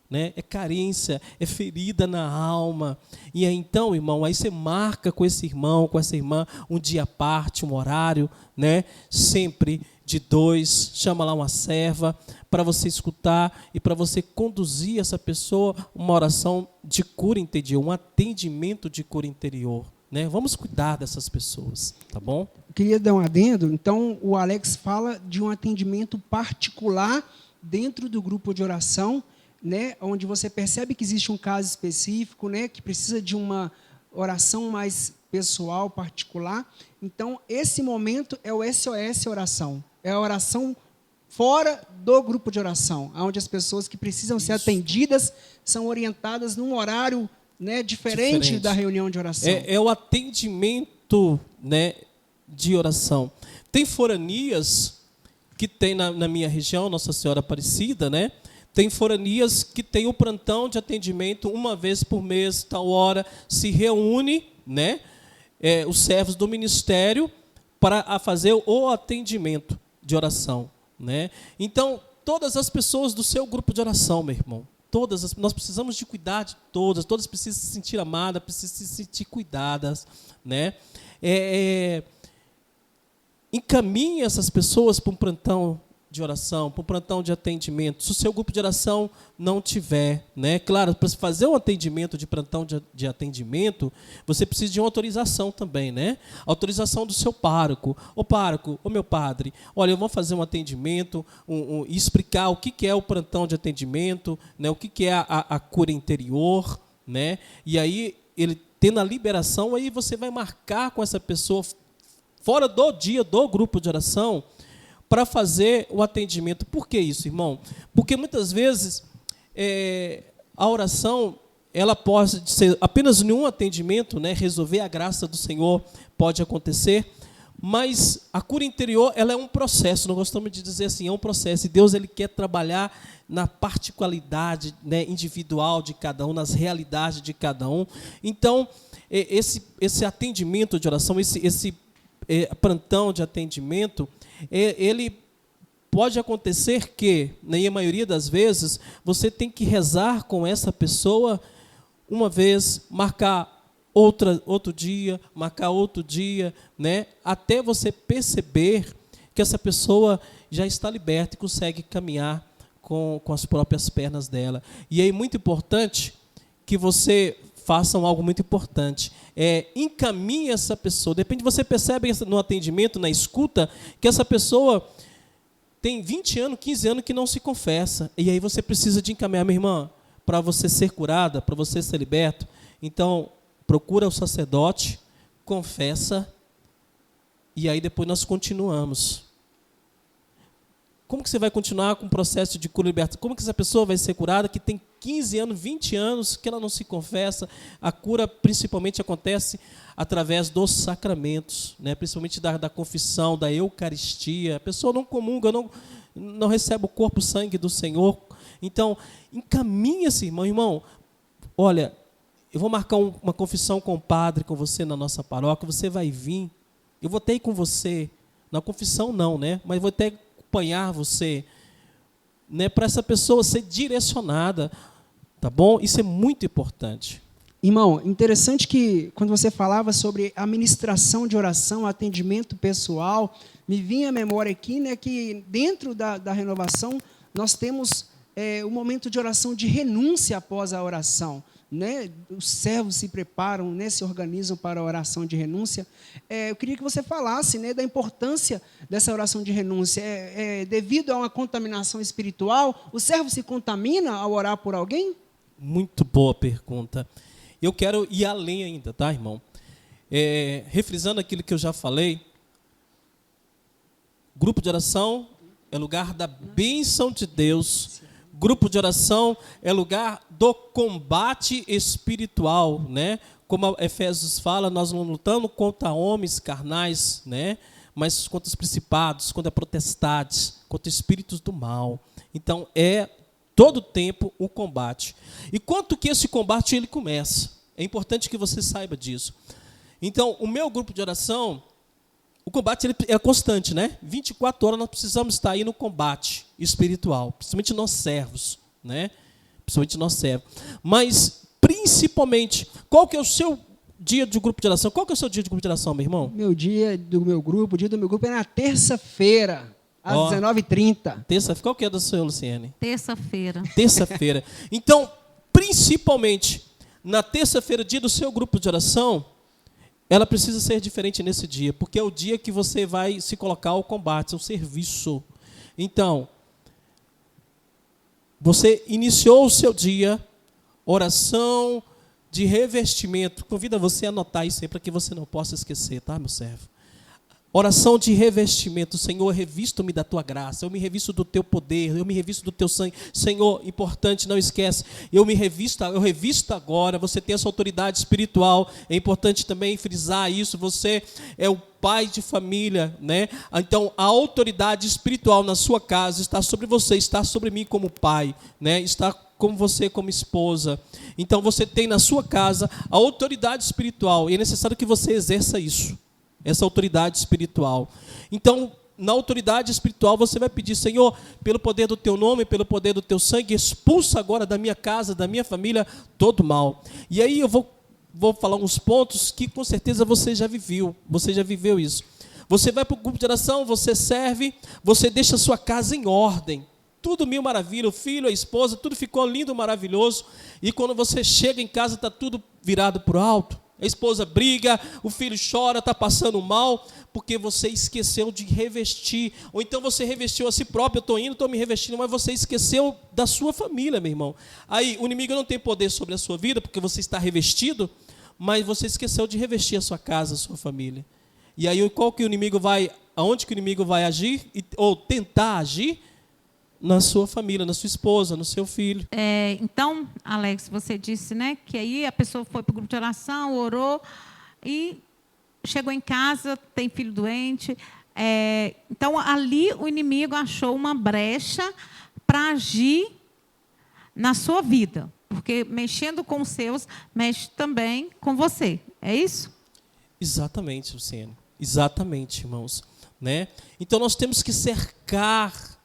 né? É carência, é ferida na alma. E aí, então, irmão, aí você marca com esse irmão, com essa irmã, um dia à parte, um horário, né? Sempre de 2, chama lá uma serva, para você escutar e para você conduzir essa pessoa uma oração de cura interior, um atendimento de cura interior, né? Vamos cuidar dessas pessoas, tá bom? Eu queria dar um adendo. Então, o Alex fala de um atendimento particular dentro do grupo de oração, né? Onde você percebe que existe um caso específico, né? Que precisa de uma oração mais pessoal, particular. Então, esse momento é o SOS oração. É a oração fora do grupo de oração, onde as pessoas que precisam ser atendidas são orientadas num horário, né, diferente da reunião de oração. É o atendimento, né, de oração. Tem foranias que tem na minha região, Nossa Senhora Aparecida, né? Tem foranias que tem o plantão de atendimento uma vez por mês, tal hora, se reúne, né, os servos do ministério para fazer o atendimento de oração, né? Então, todas as pessoas do seu grupo de oração, meu irmão, nós precisamos de cuidar de todas precisam se sentir amadas, precisam se sentir cuidadas, né? Encaminhe essas pessoas para um plantão de oração, para um plantão de atendimento. Se o seu grupo de oração não tiver, né? Claro, para fazer um atendimento de plantão de atendimento, você precisa de uma autorização também, né? Autorização do seu pároco. Ô pároco, ô meu padre, olha, eu vou fazer um atendimento, e explicar o que é o plantão de atendimento, né? O que é a cura interior, né? E aí, ele tendo a liberação, aí você vai marcar com essa pessoa, fora do dia do grupo de oração, para fazer o atendimento. Por que isso, irmão? Porque muitas vezes a oração, ela pode ser apenas em um atendimento, né? Resolver a graça do Senhor pode acontecer, mas a cura interior, ela é um processo, nós gostamos de dizer assim, é um processo, e Deus ele quer trabalhar na particularidade, né, individual de cada um, nas realidades de cada um. Então, esse atendimento de oração, esse plantão de atendimento, ele pode acontecer que, na maioria das vezes, você tem que rezar com essa pessoa uma vez, marcar outro dia, né? Até você perceber que essa pessoa já está liberta e consegue caminhar com as próprias pernas dela. E aí, muito importante que você façam algo muito importante. Encaminhe essa pessoa. De repente você percebe no atendimento, na escuta, que essa pessoa tem 20 anos, 15 anos que não se confessa. E aí você precisa de encaminhar, minha irmã, para você ser curada, para você ser liberto. Então, procura o sacerdote, confessa, e aí depois nós continuamos. Como que você vai continuar com o processo de cura e libertação? Como que essa pessoa vai ser curada que tem 15 anos, 20 anos, que ela não se confessa? A cura principalmente acontece através dos sacramentos, né? Principalmente da confissão, da Eucaristia. A pessoa não comunga, não recebe o corpo e sangue do Senhor. Então, encaminha-se, irmão. Olha, eu vou marcar uma confissão com o padre, com você na nossa paróquia, você vai vir, eu vou ter ir com você, na confissão não, né? Mas vou ter acompanhar você, né, para essa pessoa ser direcionada. Tá bom? Isso é muito importante. Irmão, interessante que quando você falava sobre a ministração de oração, atendimento pessoal, me vinha à memória aqui, né, que dentro da renovação nós temos um momento de oração de renúncia após a oração. Né? Os servos se preparam, né, se organizam para a oração de renúncia. Eu queria que você falasse, né, da importância dessa oração de renúncia. Devido a uma contaminação espiritual, o servo se contamina ao orar por alguém? Muito boa pergunta. Eu quero ir além ainda, tá, irmão? Refrisando aquilo que eu já falei, grupo de oração é lugar da bênção de Deus. Grupo de oração é lugar do combate espiritual, né? Como a Efésios fala, nós não lutamos contra homens carnais, né? Mas contra os principados, contra potestades, contra espíritos do mal. Então, todo tempo o combate. E quanto que esse combate ele começa? É importante que você saiba disso. Então, o meu grupo de oração, o combate ele é constante, né? 24 horas nós precisamos estar aí no combate espiritual, principalmente nós servos, né? Principalmente nós servos. Mas, principalmente, qual que é o seu dia de grupo de oração? Qual que é o seu dia de grupo de oração, meu irmão? O dia do meu grupo é na terça-feira, às 19h30. Terça-feira, qual que é do seu, Luciene? Terça-feira. Terça-feira. Então, principalmente, na terça-feira, dia do seu grupo de oração, ela precisa ser diferente nesse dia, porque é o dia que você vai se colocar ao combate, ao serviço. Então, você iniciou o seu dia, oração de revestimento. Convido você a anotar isso aí para que você não possa esquecer, tá, meu servo? Oração de revestimento. Senhor, revisto-me da tua graça, eu me revisto do teu poder, eu me revisto do teu sangue. Senhor, importante, não esquece, eu revisto agora, você tem essa autoridade espiritual, é importante também frisar isso, você é o pai de família, né? Então, a autoridade espiritual na sua casa está sobre você, está sobre mim como pai, né? Está como você como esposa. Então, você tem na sua casa a autoridade espiritual e é necessário que você exerça isso. Essa autoridade espiritual. Então, na autoridade espiritual, você vai pedir, Senhor, pelo poder do teu nome, pelo poder do teu sangue, expulsa agora da minha casa, da minha família, todo mal. E aí eu vou falar uns pontos que com certeza você já viveu isso. Você vai para o grupo de oração, você serve, você deixa a sua casa em ordem. Tudo mil maravilha, o filho, a esposa, tudo ficou lindo, maravilhoso. E quando você chega em casa, está tudo virado para o alto. A esposa briga, o filho chora, está passando mal, porque você esqueceu de revestir. Ou então você revestiu a si próprio, eu estou me revestindo, mas você esqueceu da sua família, meu irmão. Aí o inimigo não tem poder sobre a sua vida, porque você está revestido, mas você esqueceu de revestir a sua casa, a sua família. E aí aonde que o inimigo vai agir, ou tentar agir? Na sua família, na sua esposa, no seu filho. Então, Alex, você disse, né, que aí a pessoa foi para o grupo de oração, orou e chegou em casa, tem filho doente. Então, ali o inimigo achou uma brecha para agir na sua vida, porque mexendo com os seus, mexe também com você. É isso? Exatamente, Luciene. Exatamente, irmãos. Né? Então, nós temos que cercar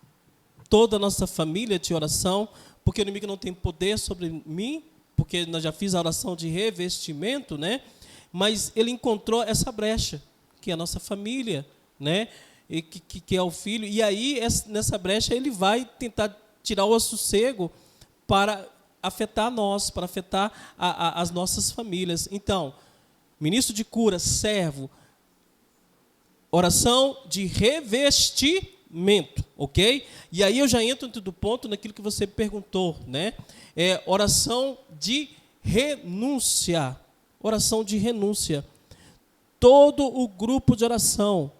toda a nossa família de oração, porque o inimigo não tem poder sobre mim, porque nós já fiz a oração de revestimento, né? Mas ele encontrou essa brecha, que é a nossa família, né? E que é o filho, e aí nessa brecha ele vai tentar tirar o sossego para afetar nós, para afetar as nossas famílias. Então, ministro de cura, servo, oração de revestimento, ok? E aí eu já entro do ponto naquilo que você perguntou, né? Oração de renúncia. Oração de renúncia. Todo o grupo de oração,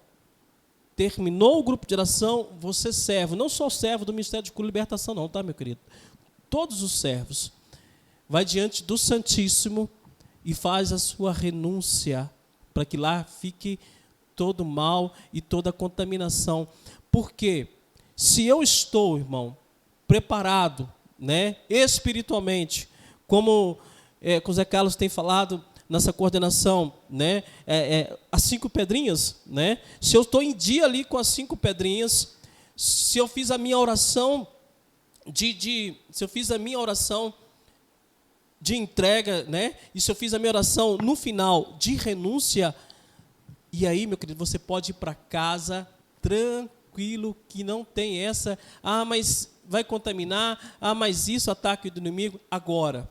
terminou o grupo de oração, você servo, não só servo do Ministério de Cura e Libertação não, tá, meu querido? Todos os servos, vai diante do Santíssimo e faz a sua renúncia, para que lá fique todo mal e toda contaminação. Porque se eu estou, irmão, preparado, né, espiritualmente, como o Zé Carlos tem falado nessa coordenação, né, as 5 pedrinhas, né, se eu estou em dia ali com as 5 pedrinhas, se eu fiz a minha oração de entrega, né? E se eu fiz a minha oração no final de renúncia, e aí, meu querido, você pode ir para casa tranquilo, que não tem essa, mas vai contaminar, mas isso, ataque do inimigo. Agora,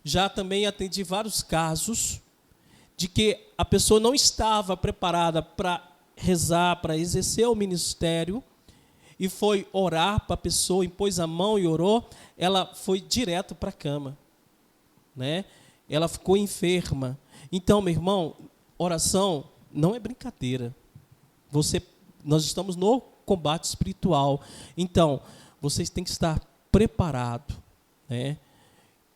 já também atendi vários casos de que a pessoa não estava preparada para rezar, para exercer o ministério, e foi orar para a pessoa, impôs a mão e orou, ela foi direto para a cama, né? Ela ficou enferma. Então, meu irmão, oração não é brincadeira. Nós estamos no combate espiritual. Então, vocês têm que estar preparado, né?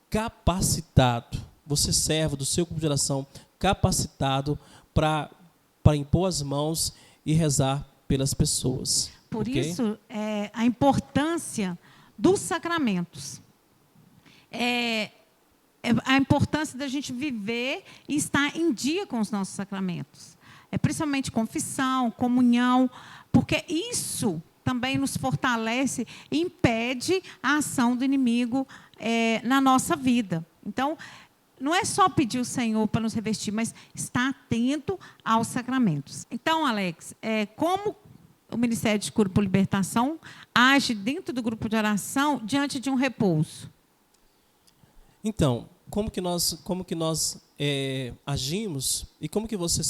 Capacitado. Você servo do seu grupo de oração, capacitado para impor as mãos e rezar pelas pessoas. Por okay? isso, a importância dos sacramentos. A importância da gente viver e estar em dia com os nossos sacramentos. Principalmente confissão, comunhão, porque isso também nos fortalece e impede a ação do inimigo na nossa vida. Então, não é só pedir ao Senhor para nos revestir, mas estar atento aos sacramentos. Então, Alex, como o Ministério de Cura por Libertação age dentro do grupo de oração diante de um repouso? Então, como que nós agimos e como que você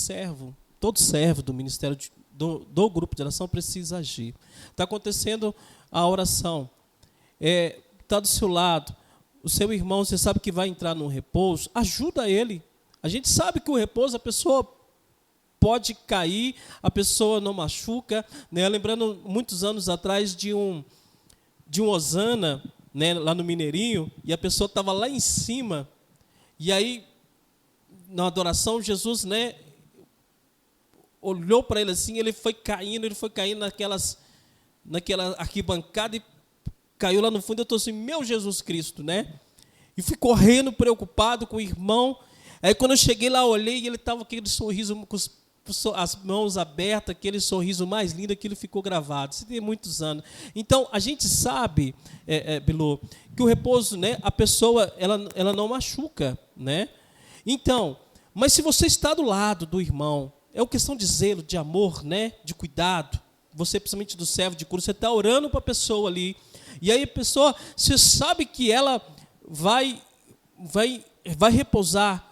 todo servo do Ministério do grupo de oração precisa agir. Está acontecendo a oração, está do seu lado, o seu irmão, você sabe que vai entrar num repouso, ajuda ele. A gente sabe que o repouso, a pessoa pode cair, a pessoa não machuca, né? Lembrando muitos anos atrás de um Osana, né, lá no Mineirinho, e a pessoa estava lá em cima, e aí, na adoração, Jesus, né, olhou para ele assim, ele foi caindo naquela arquibancada e caiu lá no fundo. Eu estou assim, meu Jesus Cristo, né? E fui correndo, preocupado com o irmão. Aí quando eu cheguei lá, olhei e ele estava com aquele sorriso, com as mãos abertas, aquele sorriso mais lindo, aquilo ficou gravado. Isso tem muitos anos. Então, a gente sabe, Bilu, que o repouso, né, a pessoa, ela não machuca, né? Então, mas se você está do lado do irmão, é uma questão de zelo, de amor, né, de cuidado. Você, principalmente do servo de cura, você está orando para a pessoa ali. E aí a pessoa, você sabe que ela vai repousar,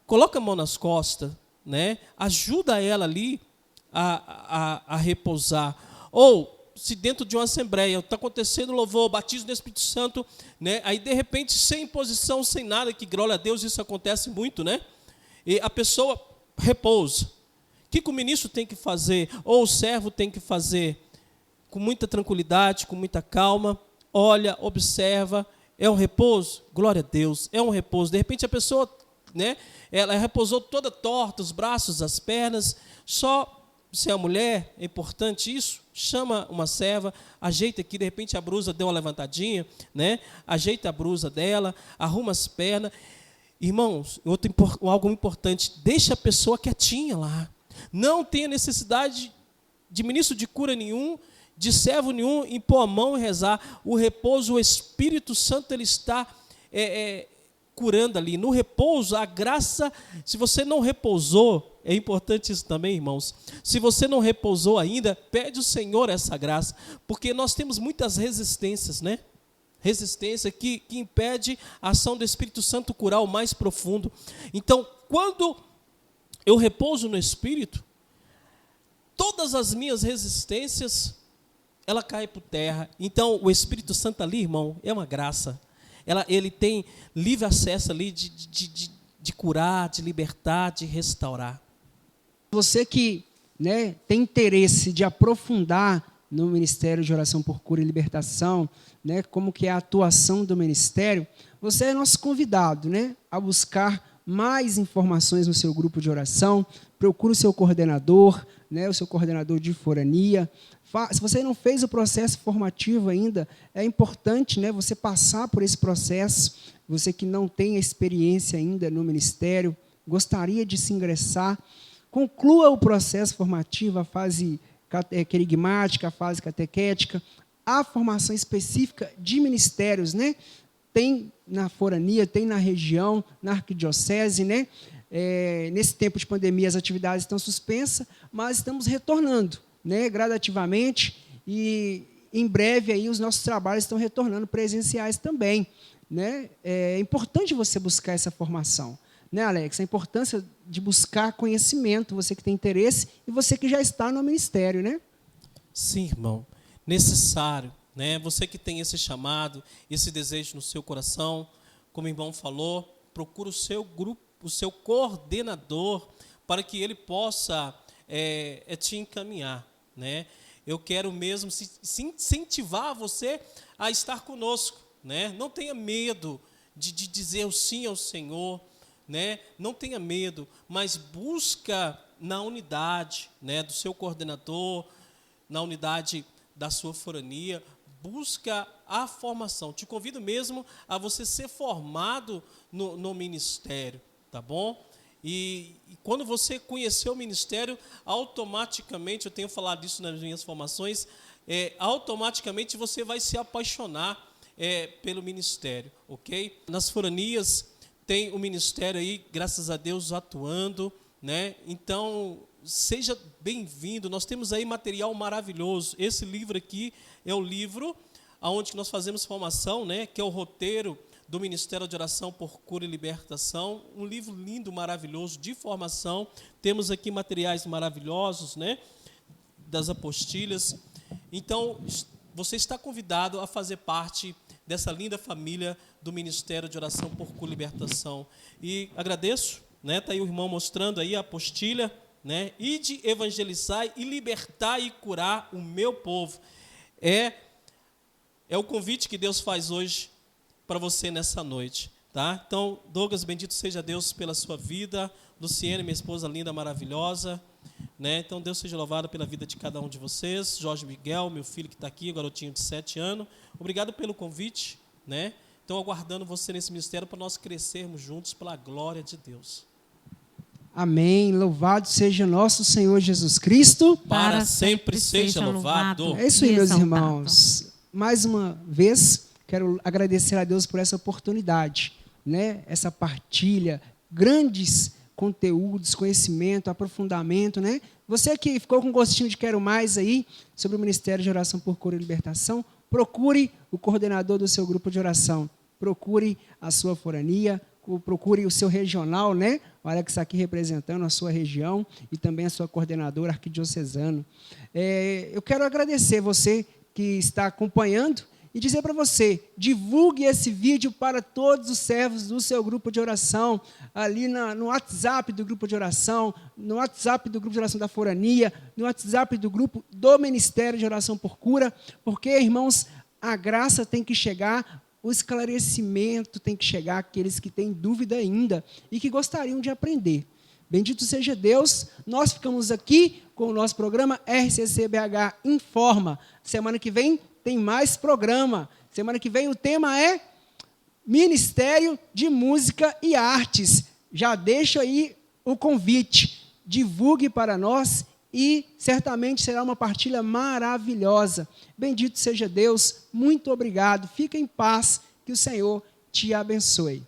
coloca a mão nas costas, né? Ajuda ela ali a repousar. Ou, se dentro de uma assembleia está acontecendo louvor, batismo do Espírito Santo, né? Aí de repente, sem imposição, sem nada, que glória a Deus, isso acontece muito, né? E a pessoa repousa. O que o ministro tem que fazer, ou o servo tem que fazer? Com muita tranquilidade, com muita calma, olha, observa, é um repouso? Glória a Deus, é um repouso. De repente a pessoa, né, ela repousou toda torta, os braços, as pernas, só se é a mulher, é importante isso, chama uma serva, ajeita aqui, de repente a blusa deu uma levantadinha, né, ajeita a blusa dela, arruma as pernas. Irmãos, algo importante, deixa a pessoa quietinha lá. Não tenha necessidade de ministro de cura nenhum, de servo nenhum, impor a mão e rezar. O repouso, o Espírito Santo, ele está curando ali. No repouso, a graça, se você não repousou, é importante isso também, irmãos. Se você não repousou ainda, pede ao Senhor essa graça, porque nós temos muitas resistências, né? Resistência que impede a ação do Espírito Santo curar o mais profundo. Então, quando eu repouso no Espírito, todas as minhas resistências, ela cai por terra. Então, o Espírito Santo ali, irmão, é uma graça. Ele tem livre acesso ali de curar, de libertar, de restaurar. Você que, né, tem interesse de aprofundar no Ministério de Oração por Cura e Libertação, né, como que é a atuação do Ministério, você é nosso convidado, né, a buscar mais informações no seu grupo de oração. Procure o seu coordenador, né, o seu coordenador de forania. Se você não fez o processo formativo ainda, é importante, né, você passar por esse processo. Você que não tem experiência ainda no Ministério, gostaria de se ingressar, conclua o processo formativo, a fase querigmática, a fase catequética, a formação específica de ministérios, né? tem na forania, tem na região, na arquidiocese, né? Nesse tempo de pandemia as atividades estão suspensas, mas estamos retornando, né, gradativamente, e em breve aí os nossos trabalhos estão retornando presenciais também, né? É importante você buscar essa formação, né, Alex? A importância de buscar conhecimento, você que tem interesse e você que já está no ministério, né? Sim, irmão, necessário, né? Você que tem esse chamado, esse desejo no seu coração, como o irmão falou, procura o seu grupo, o seu coordenador, para que ele possa te encaminhar, né? Eu quero mesmo incentivar você a estar conosco, né? Não tenha medo de dizer o sim ao Senhor, né? Não tenha medo, mas busca na unidade, né, do seu coordenador, na unidade da sua forania, busca a formação. Te convido mesmo a você ser formado no ministério, tá bom? E quando você conhecer o ministério, automaticamente, eu tenho falado isso nas minhas formações, automaticamente você vai se apaixonar pelo ministério, ok? Nas foranias tem o ministério aí, graças a Deus, atuando, né? Então, seja bem-vindo. Nós temos aí material maravilhoso. Esse livro aqui é o livro onde nós fazemos formação, né? Que é o roteiro do Ministério de Oração por Cura e Libertação. Um livro lindo, maravilhoso, de formação. Temos aqui materiais maravilhosos, né? Das apostilhas. Então, você está convidado a fazer parte dessa linda família do Ministério de Oração por Cura e Libertação. E agradeço, né? Está aí o irmão mostrando aí a apostilha, né? Ide evangelizar e libertar e curar o meu povo. É o convite que Deus faz hoje para você nessa noite, tá? Então, Douglas, bendito seja Deus pela sua vida. Luciene, minha esposa linda, maravilhosa, né? Então, Deus seja louvado pela vida de cada um de vocês. Jorge Miguel, meu filho que está aqui, garotinho de 7 anos. Obrigado pelo convite, né? Então, aguardando você nesse ministério para nós crescermos juntos pela glória de Deus. Amém. Louvado seja nosso Senhor Jesus Cristo. Para sempre seja louvado. É isso aí, meus irmãos. Mais uma vez, quero agradecer a Deus por essa oportunidade, né? Essa partilha, grandes conteúdos, conhecimento, aprofundamento, né? Você que ficou com gostinho de quero mais aí sobre o Ministério de Oração por Cura e Libertação, procure o coordenador do seu grupo de oração, procure a sua forania, procure o seu regional, né? O Alex aqui representando a sua região e também a sua coordenadora arquidiocesana. Eu quero agradecer você que está acompanhando e dizer para você, divulgue esse vídeo para todos os servos do seu grupo de oração, ali no WhatsApp do grupo de oração, no WhatsApp do grupo de oração da forania, no WhatsApp do grupo do Ministério de Oração por Cura, porque, irmãos, a graça tem que chegar, o esclarecimento tem que chegar àqueles que têm dúvida ainda e que gostariam de aprender. Bendito seja Deus, nós ficamos aqui com o nosso programa RCCBH Informa. Semana que vem tem mais programa. Semana que vem o tema é Ministério de Música e Artes. Já deixo aí o convite. Divulgue para nós e certamente será uma partilha maravilhosa. Bendito seja Deus, muito obrigado. Fica em paz, que o Senhor te abençoe.